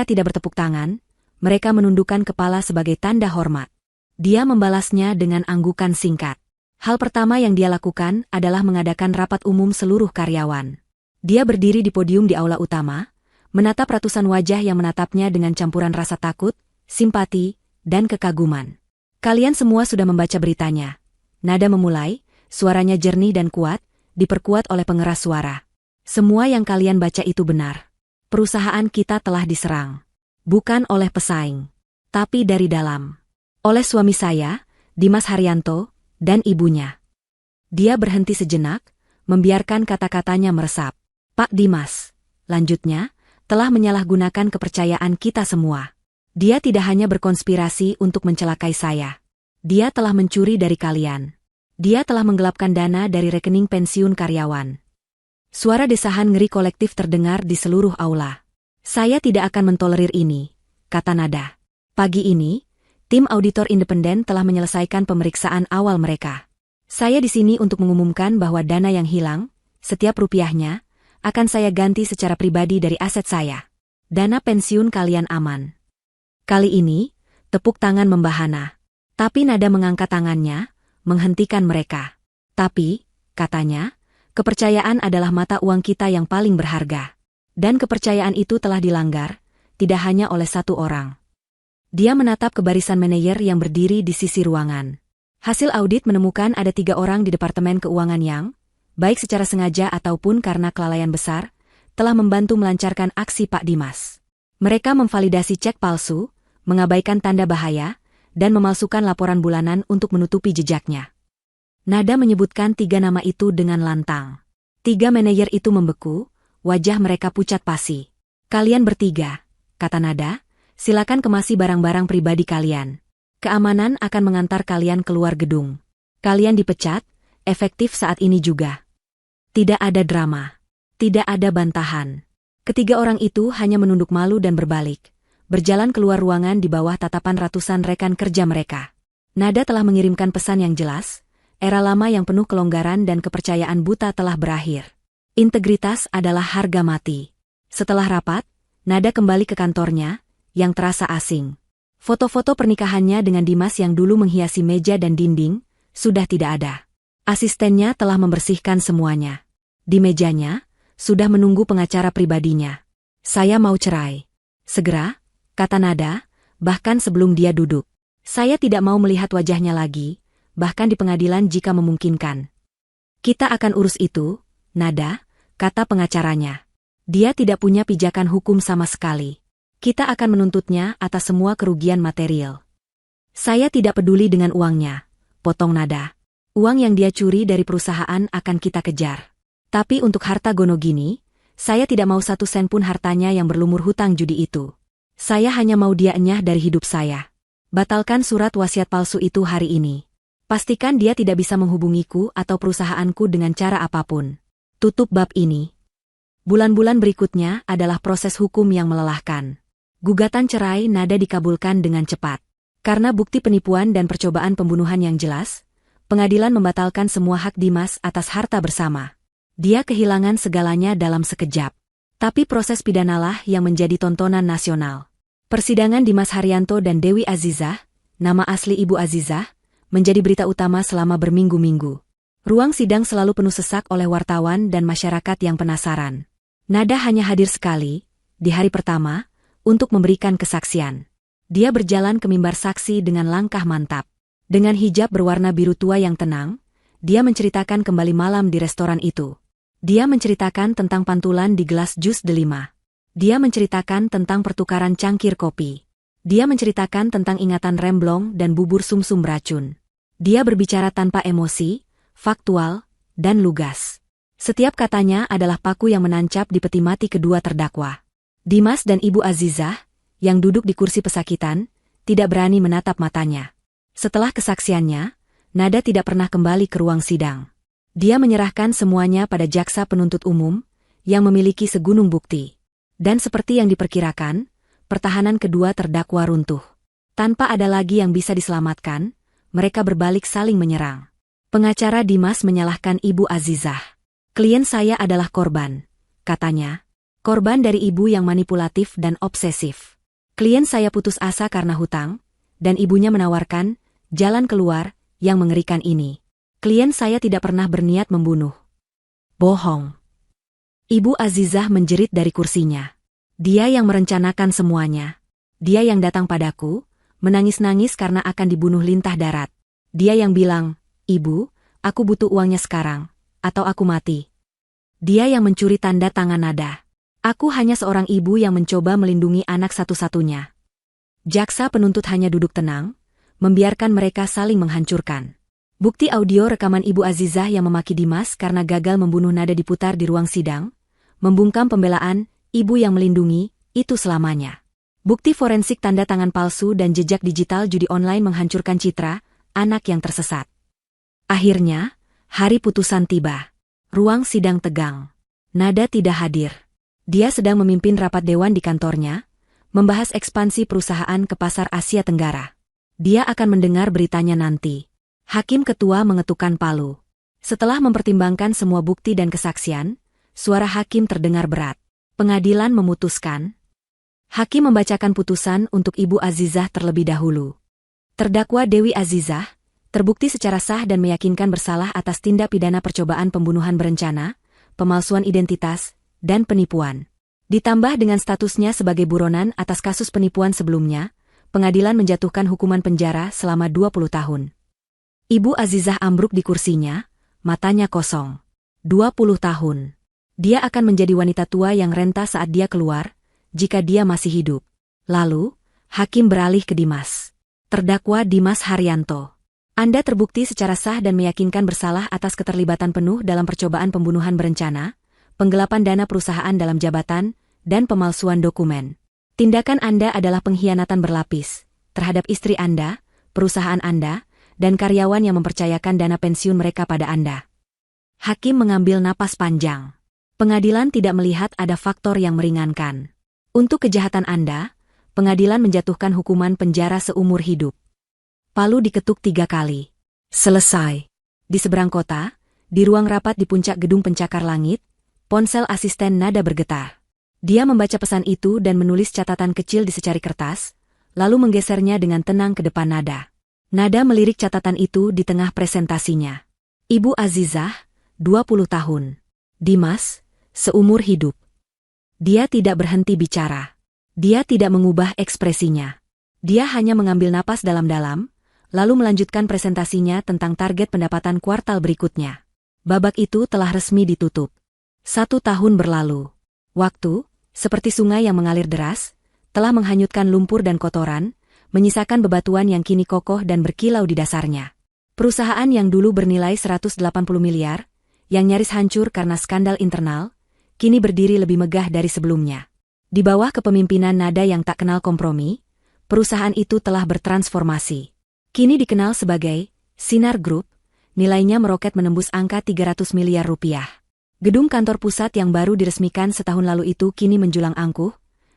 tidak bertepuk tangan, mereka menundukkan kepala sebagai tanda hormat. Dia membalasnya dengan anggukan singkat. Hal pertama yang dia lakukan adalah mengadakan rapat umum seluruh karyawan. Dia berdiri di podium di aula utama, menatap ratusan wajah yang menatapnya dengan campuran rasa takut, simpati, dan kekaguman. "Kalian semua sudah membaca beritanya," Nada memulai, suaranya jernih dan kuat, diperkuat oleh pengeras suara. Semua yang kalian baca itu benar. Perusahaan kita telah diserang. Bukan oleh pesaing, tapi dari dalam. Oleh suami saya, Dimas Haryanto, dan ibunya. Dia berhenti sejenak, membiarkan kata-katanya meresap. Pak Dimas, lanjutnya, telah menyalahgunakan kepercayaan kita semua. Dia tidak hanya berkonspirasi untuk mencelakai saya. Dia telah mencuri dari kalian. Dia telah menggelapkan dana dari rekening pensiun karyawan. Suara desahan ngeri kolektif terdengar di seluruh aula. Saya tidak akan mentolerir ini, kata Nada. Pagi ini, tim auditor independen telah menyelesaikan pemeriksaan awal mereka. Saya di sini untuk mengumumkan bahwa dana yang hilang, setiap rupiahnya, akan saya ganti secara pribadi dari aset saya. Dana pensiun kalian aman. Kali ini, tepuk tangan membahana. Tapi Nada mengangkat tangannya, menghentikan mereka. Tapi, katanya, kepercayaan adalah mata uang kita yang paling berharga. Dan kepercayaan itu telah dilanggar, tidak hanya oleh satu orang. Dia menatap ke barisan manajer yang berdiri di sisi ruangan. Hasil audit menemukan ada 3 orang di Departemen Keuangan yang, baik secara sengaja ataupun karena kelalaian besar, telah membantu melancarkan aksi Pak Dimas. Mereka memvalidasi cek palsu, mengabaikan tanda bahaya, dan memalsukan laporan bulanan untuk menutupi jejaknya. Nada menyebutkan 3 nama itu dengan lantang. 3 manajer itu membeku, wajah mereka pucat pasi. Kalian bertiga, kata Nada, silakan kemasi barang-barang pribadi kalian. Keamanan akan mengantar kalian keluar gedung. Kalian dipecat, efektif saat ini juga. Tidak ada drama. Tidak ada bantahan. Ketiga orang itu hanya menunduk malu dan berbalik, berjalan keluar ruangan di bawah tatapan ratusan rekan kerja mereka. Nada telah mengirimkan pesan yang jelas, era lama yang penuh kelonggaran dan kepercayaan buta telah berakhir. Integritas adalah harga mati. Setelah rapat, Nada kembali ke kantornya, yang terasa asing. Foto-foto pernikahannya dengan Dimas yang dulu menghiasi meja dan dinding, sudah tidak ada. Asistennya telah membersihkan semuanya. Di mejanya, sudah menunggu pengacara pribadinya. Saya mau cerai. Segera, kata Nada, bahkan sebelum dia duduk. Saya tidak mau melihat wajahnya lagi, bahkan di pengadilan jika memungkinkan. Kita akan urus itu, Nada, kata pengacaranya. Dia tidak punya pijakan hukum sama sekali. Kita akan menuntutnya atas semua kerugian material. Saya tidak peduli dengan uangnya, potong Nada. Uang yang dia curi dari perusahaan akan kita kejar. Tapi untuk harta Gonogini, saya tidak mau 1 sen pun hartanya yang berlumur hutang judi itu. Saya hanya mau dia enyah dari hidup saya. Batalkan surat wasiat palsu itu hari ini. Pastikan dia tidak bisa menghubungiku atau perusahaanku dengan cara apapun. Tutup bab ini. Bulan-bulan berikutnya adalah proses hukum yang melelahkan. Gugatan cerai Nada dikabulkan dengan cepat. Karena bukti penipuan dan percobaan pembunuhan yang jelas, pengadilan membatalkan semua hak Dimas atas harta bersama. Dia kehilangan segalanya dalam sekejap. Tapi proses pidanalah yang menjadi tontonan nasional. Persidangan Dimas Haryanto dan Dewi Azizah, nama asli Ibu Azizah, menjadi berita utama selama berminggu-minggu. Ruang sidang selalu penuh sesak oleh wartawan dan masyarakat yang penasaran. Nada hanya hadir sekali, di hari pertama, untuk memberikan kesaksian. Dia berjalan ke mimbar saksi dengan langkah mantap. Dengan hijab berwarna biru tua yang tenang, dia menceritakan kembali malam di restoran itu. Dia menceritakan tentang pantulan di gelas jus delima. Dia menceritakan tentang pertukaran cangkir kopi. Dia menceritakan tentang ingatan remblong dan bubur sumsum beracun. Dia berbicara tanpa emosi, faktual, dan lugas. Setiap katanya adalah paku yang menancap di peti mati kedua terdakwa. Dimas dan Ibu Azizah, yang duduk di kursi pesakitan, tidak berani menatap matanya. Setelah kesaksiannya, Nada tidak pernah kembali ke ruang sidang. Dia menyerahkan semuanya pada jaksa penuntut umum, yang memiliki segunung bukti. Dan seperti yang diperkirakan, pertahanan kedua terdakwa runtuh. Tanpa ada lagi yang bisa diselamatkan, mereka berbalik saling menyerang. Pengacara Dimas menyalahkan Ibu Azizah. Klien saya adalah korban, katanya. Korban dari ibu yang manipulatif dan obsesif. Klien saya putus asa karena hutang, dan ibunya menawarkan jalan keluar yang mengerikan ini. Klien saya tidak pernah berniat membunuh. Bohong. Ibu Azizah menjerit dari kursinya. Dia yang merencanakan semuanya. Dia yang datang padaku, menangis-nangis karena akan dibunuh lintah darat. Dia yang bilang, Ibu, Aku butuh uangnya sekarang, atau aku mati. Dia yang mencuri tanda tangan Nada. Aku hanya seorang ibu yang mencoba melindungi anak satu-satunya. Jaksa penuntut hanya duduk tenang, membiarkan mereka saling menghancurkan. Bukti audio rekaman Ibu Azizah yang memaki Dimas karena gagal membunuh Nada diputar di ruang sidang, membungkam pembelaan, ibu yang melindungi, itu selamanya. Bukti forensik tanda tangan palsu dan jejak digital judi online menghancurkan citra anak yang tersesat. Akhirnya, hari putusan tiba. Ruang sidang tegang. Nada tidak hadir. Dia sedang memimpin rapat dewan di kantornya, membahas ekspansi perusahaan ke pasar Asia Tenggara. Dia akan mendengar beritanya nanti. Hakim ketua mengetukkan palu. Setelah mempertimbangkan semua bukti dan kesaksian, suara hakim terdengar berat. Pengadilan memutuskan. Hakim membacakan putusan untuk Ibu Azizah terlebih dahulu. Terdakwa Dewi Azizah terbukti secara sah dan meyakinkan bersalah atas tindak pidana percobaan pembunuhan berencana, pemalsuan identitas, dan penipuan. Ditambah dengan statusnya sebagai buronan atas kasus penipuan sebelumnya, pengadilan menjatuhkan hukuman penjara selama 20 tahun. Ibu Azizah ambruk di kursinya, matanya kosong. 20 tahun. Dia akan menjadi wanita tua yang renta saat dia keluar, jika dia masih hidup. Lalu, hakim beralih ke Dimas. Terdakwa Dimas Haryanto. Anda terbukti secara sah dan meyakinkan bersalah atas keterlibatan penuh dalam percobaan pembunuhan berencana, penggelapan dana perusahaan dalam jabatan, dan pemalsuan dokumen. Tindakan Anda adalah pengkhianatan berlapis terhadap istri Anda, perusahaan Anda, dan karyawan yang mempercayakan dana pensiun mereka pada Anda. Hakim mengambil napas panjang. Pengadilan tidak melihat ada faktor yang meringankan. Untuk kejahatan Anda, pengadilan menjatuhkan hukuman penjara seumur hidup. Palu diketuk 3 kali. Selesai. Di seberang kota, di ruang rapat di puncak gedung pencakar langit, ponsel asisten Nada bergetar. Dia membaca pesan itu dan menulis catatan kecil di secari kertas, lalu menggesernya dengan tenang ke depan Nada. Nada melirik catatan itu di tengah presentasinya. Ibu Azizah, 20 tahun. Dimas, seumur hidup. Dia tidak berhenti bicara. Dia tidak mengubah ekspresinya. Dia hanya mengambil napas dalam-dalam, lalu melanjutkan presentasinya tentang target pendapatan kuartal berikutnya. Babak itu telah resmi ditutup. 1 tahun berlalu. Waktu, seperti sungai yang mengalir deras, telah menghanyutkan lumpur dan kotoran, menyisakan bebatuan yang kini kokoh dan berkilau di dasarnya. Perusahaan yang dulu bernilai 180 miliar, yang nyaris hancur karena skandal internal, kini berdiri lebih megah dari sebelumnya. Di bawah kepemimpinan Nada yang tak kenal kompromi, perusahaan itu telah bertransformasi. Kini dikenal sebagai Sinar Group, nilainya meroket menembus angka 300 miliar rupiah. Gedung kantor pusat yang baru diresmikan setahun lalu itu kini menjulang angkuh,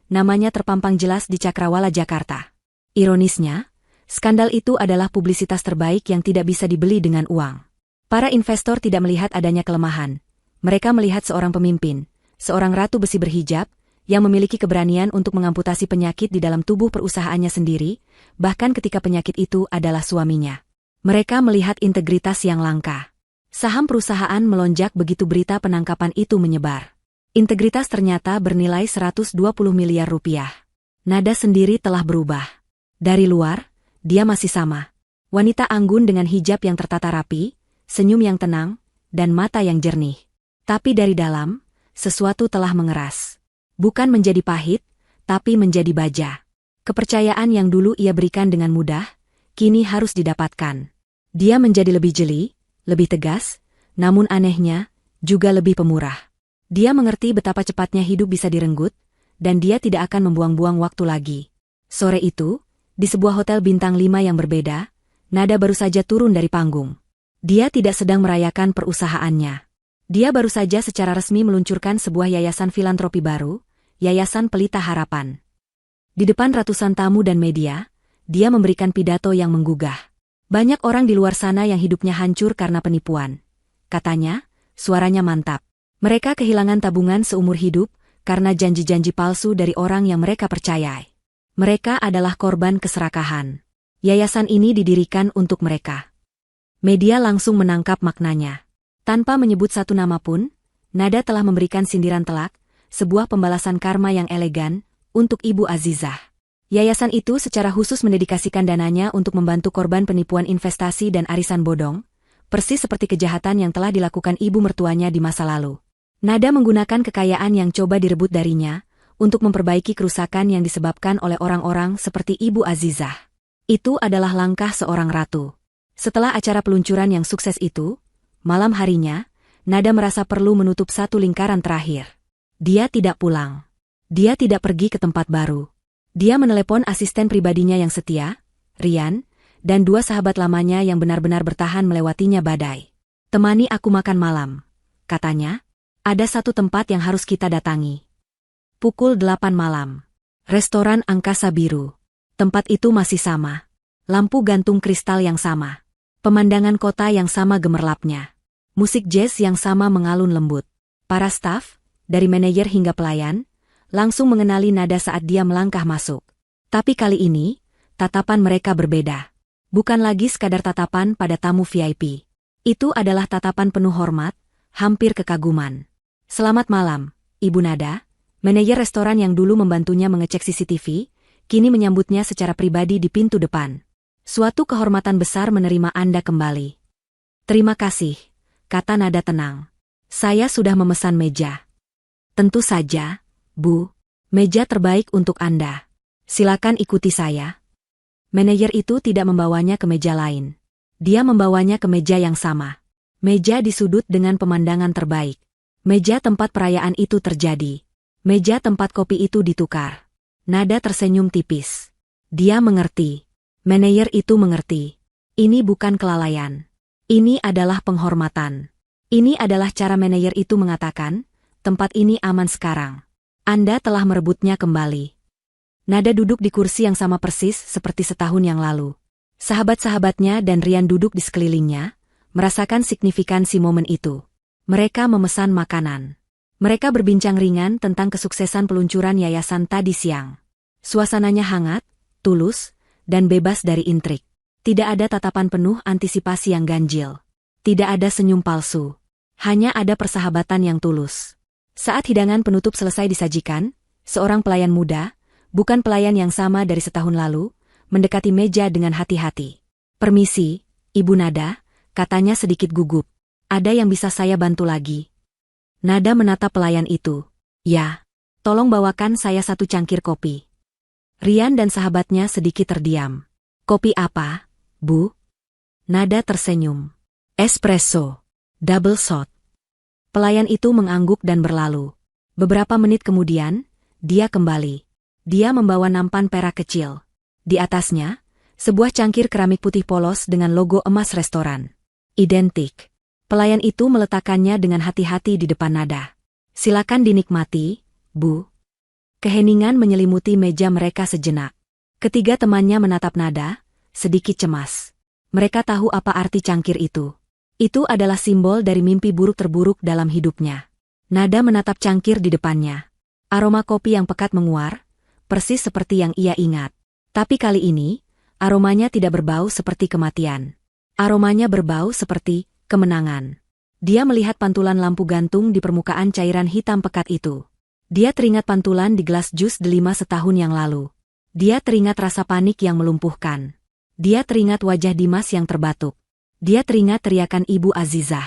namanya terpampang jelas di Cakrawala Jakarta. Ironisnya, skandal itu adalah publisitas terbaik yang tidak bisa dibeli dengan uang. Para investor tidak melihat adanya kelemahan. Mereka melihat seorang pemimpin, seorang ratu besi berhijab, yang memiliki keberanian untuk mengamputasi penyakit di dalam tubuh perusahaannya sendiri, bahkan ketika penyakit itu adalah suaminya. Mereka melihat integritas yang langka. Saham perusahaan melonjak begitu berita penangkapan itu menyebar. Integritas ternyata bernilai 120 miliar rupiah. Nada sendiri telah berubah. Dari luar, dia masih sama. Wanita anggun dengan hijab yang tertata rapi, senyum yang tenang, dan mata yang jernih. Tapi dari dalam, sesuatu telah mengeras. Bukan menjadi pahit, tapi menjadi baja. Kepercayaan yang dulu ia berikan dengan mudah, kini harus didapatkan. Dia menjadi lebih jeli, lebih tegas, namun anehnya, juga lebih pemurah. Dia mengerti betapa cepatnya hidup bisa direnggut, dan dia tidak akan membuang-buang waktu lagi. Sore itu, di sebuah hotel bintang 5 yang berbeda, Nada baru saja turun dari panggung. Dia tidak sedang merayakan perusahaannya. Dia baru saja secara resmi meluncurkan sebuah yayasan filantropi baru, Yayasan Pelita Harapan. Di depan ratusan tamu dan media, dia memberikan pidato yang menggugah. Banyak orang di luar sana yang hidupnya hancur karena penipuan. Katanya, suaranya mantap. Mereka kehilangan tabungan seumur hidup karena janji-janji palsu dari orang yang mereka percayai. Mereka adalah korban keserakahan. Yayasan ini didirikan untuk mereka. Media langsung menangkap maknanya. Tanpa menyebut satu nama pun, Nada telah memberikan sindiran telak, sebuah pembalasan karma yang elegan, untuk Ibu Azizah. Yayasan itu secara khusus mendedikasikan dananya untuk membantu korban penipuan investasi dan arisan bodong, persis seperti kejahatan yang telah dilakukan ibu mertuanya di masa lalu. Nada menggunakan kekayaan yang coba direbut darinya untuk memperbaiki kerusakan yang disebabkan oleh orang-orang seperti Ibu Azizah. Itu adalah langkah seorang ratu. Setelah acara peluncuran yang sukses itu, malam harinya, Nada merasa perlu menutup satu lingkaran terakhir. Dia tidak pulang. Dia tidak pergi ke tempat baru. Dia menelepon asisten pribadinya yang setia, Rian, dan dua sahabat lamanya yang benar-benar bertahan melewatinya badai. "Temani aku makan malam," katanya. "Ada satu tempat yang harus kita datangi." Pukul 8 malam. Restoran Angkasa Biru. Tempat itu masih sama. Lampu gantung kristal yang sama. Pemandangan kota yang sama gemerlapnya. Musik jazz yang sama mengalun lembut. Para staf, dari manajer hingga pelayan, langsung mengenali Nada saat dia melangkah masuk. Tapi kali ini, tatapan mereka berbeda. Bukan lagi sekadar tatapan pada tamu VIP. Itu adalah tatapan penuh hormat, hampir kekaguman. "Selamat malam, Ibu Nada." Manajer restoran yang dulu membantunya mengecek CCTV, kini menyambutnya secara pribadi di pintu depan. "Suatu kehormatan besar menerima Anda kembali." "Terima kasih," kata Nada tenang. "Saya sudah memesan meja." "Tentu saja, Bu. Meja terbaik untuk Anda. Silakan ikuti saya." Manajer itu tidak membawanya ke meja lain. Dia membawanya ke meja yang sama. Meja di sudut dengan pemandangan terbaik. Meja tempat perayaan itu terjadi. Meja tempat kopi itu ditukar. Nada tersenyum tipis. Dia mengerti. Manajer itu mengerti. Ini bukan kelalaian. Ini adalah penghormatan. Ini adalah cara manajer itu mengatakan, "Tempat ini aman sekarang. Anda telah merebutnya kembali." Nada duduk di kursi yang sama persis seperti setahun yang lalu. Sahabat-sahabatnya dan Rian duduk di sekelilingnya, merasakan signifikansi momen itu. Mereka memesan makanan. Mereka berbincang ringan tentang kesuksesan peluncuran yayasan tadi siang. Suasananya hangat, tulus, dan bebas dari intrik. Tidak ada tatapan penuh antisipasi yang ganjil. Tidak ada senyum palsu. Hanya ada persahabatan yang tulus. Saat hidangan penutup selesai disajikan, seorang pelayan muda, bukan pelayan yang sama dari setahun lalu, mendekati meja dengan hati-hati. "Permisi, Ibu Nada," katanya sedikit gugup. "Ada yang bisa saya bantu lagi?" Nada menatap pelayan itu. "Ya, tolong bawakan saya satu cangkir kopi." Rian dan sahabatnya sedikit terdiam. "Kopi apa, Bu?" Nada tersenyum. "Espresso. Double shot." Pelayan itu mengangguk dan berlalu. Beberapa menit kemudian, dia kembali. Dia membawa nampan perak kecil. Di atasnya, sebuah cangkir keramik putih polos dengan logo emas restoran. Identik. Pelayan itu meletakkannya dengan hati-hati di depan Nada. "Silakan dinikmati, Bu." Keheningan menyelimuti meja mereka sejenak. Ketiga temannya menatap Nada, sedikit cemas. Mereka tahu apa arti cangkir itu. Itu adalah simbol dari mimpi buruk terburuk dalam hidupnya. Nada menatap cangkir di depannya. Aroma kopi yang pekat menguar, persis seperti yang ia ingat. Tapi kali ini, aromanya tidak berbau seperti kematian. Aromanya berbau seperti kemenangan. Dia melihat pantulan lampu gantung di permukaan cairan hitam pekat itu. Dia teringat pantulan di gelas jus delima setahun yang lalu. Dia teringat rasa panik yang melumpuhkan. Dia teringat wajah Dimas yang terbatuk. Dia teringat teriakan Ibu Azizah.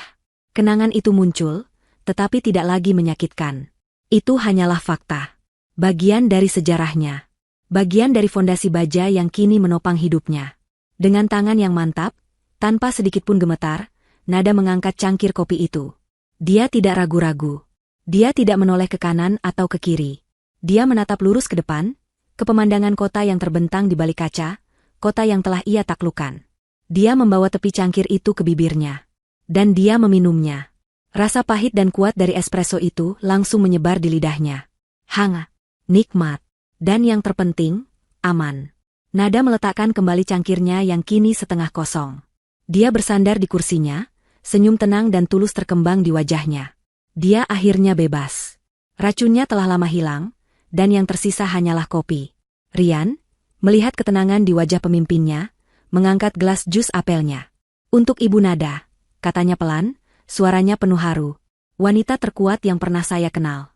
Kenangan itu muncul, tetapi tidak lagi menyakitkan. Itu hanyalah fakta. Bagian dari sejarahnya. Bagian dari fondasi baja yang kini menopang hidupnya. Dengan tangan yang mantap, tanpa sedikit pun gemetar, Nada mengangkat cangkir kopi itu. Dia tidak ragu-ragu. Dia tidak menoleh ke kanan atau ke kiri. Dia menatap lurus ke depan, ke pemandangan kota yang terbentang di balik kaca, kota yang telah ia taklukkan. Dia membawa tepi cangkir itu ke bibirnya. Dan dia meminumnya. Rasa pahit dan kuat dari espresso itu langsung menyebar di lidahnya. Hangat. Nikmat, dan yang terpenting, aman. Nada meletakkan kembali cangkirnya yang kini setengah kosong. Dia bersandar di kursinya, senyum tenang dan tulus terkembang di wajahnya. Dia akhirnya bebas. Racunnya telah lama hilang, dan yang tersisa hanyalah kopi. Rian, melihat ketenangan di wajah pemimpinnya, mengangkat gelas jus apelnya. "Untuk Ibu Nada," katanya pelan, suaranya penuh haru. "Wanita terkuat yang pernah saya kenal."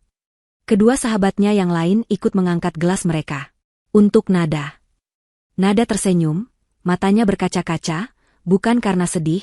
Kedua sahabatnya yang lain ikut mengangkat gelas mereka. "Untuk Nada." Nada tersenyum, matanya berkaca-kaca, bukan karena sedih,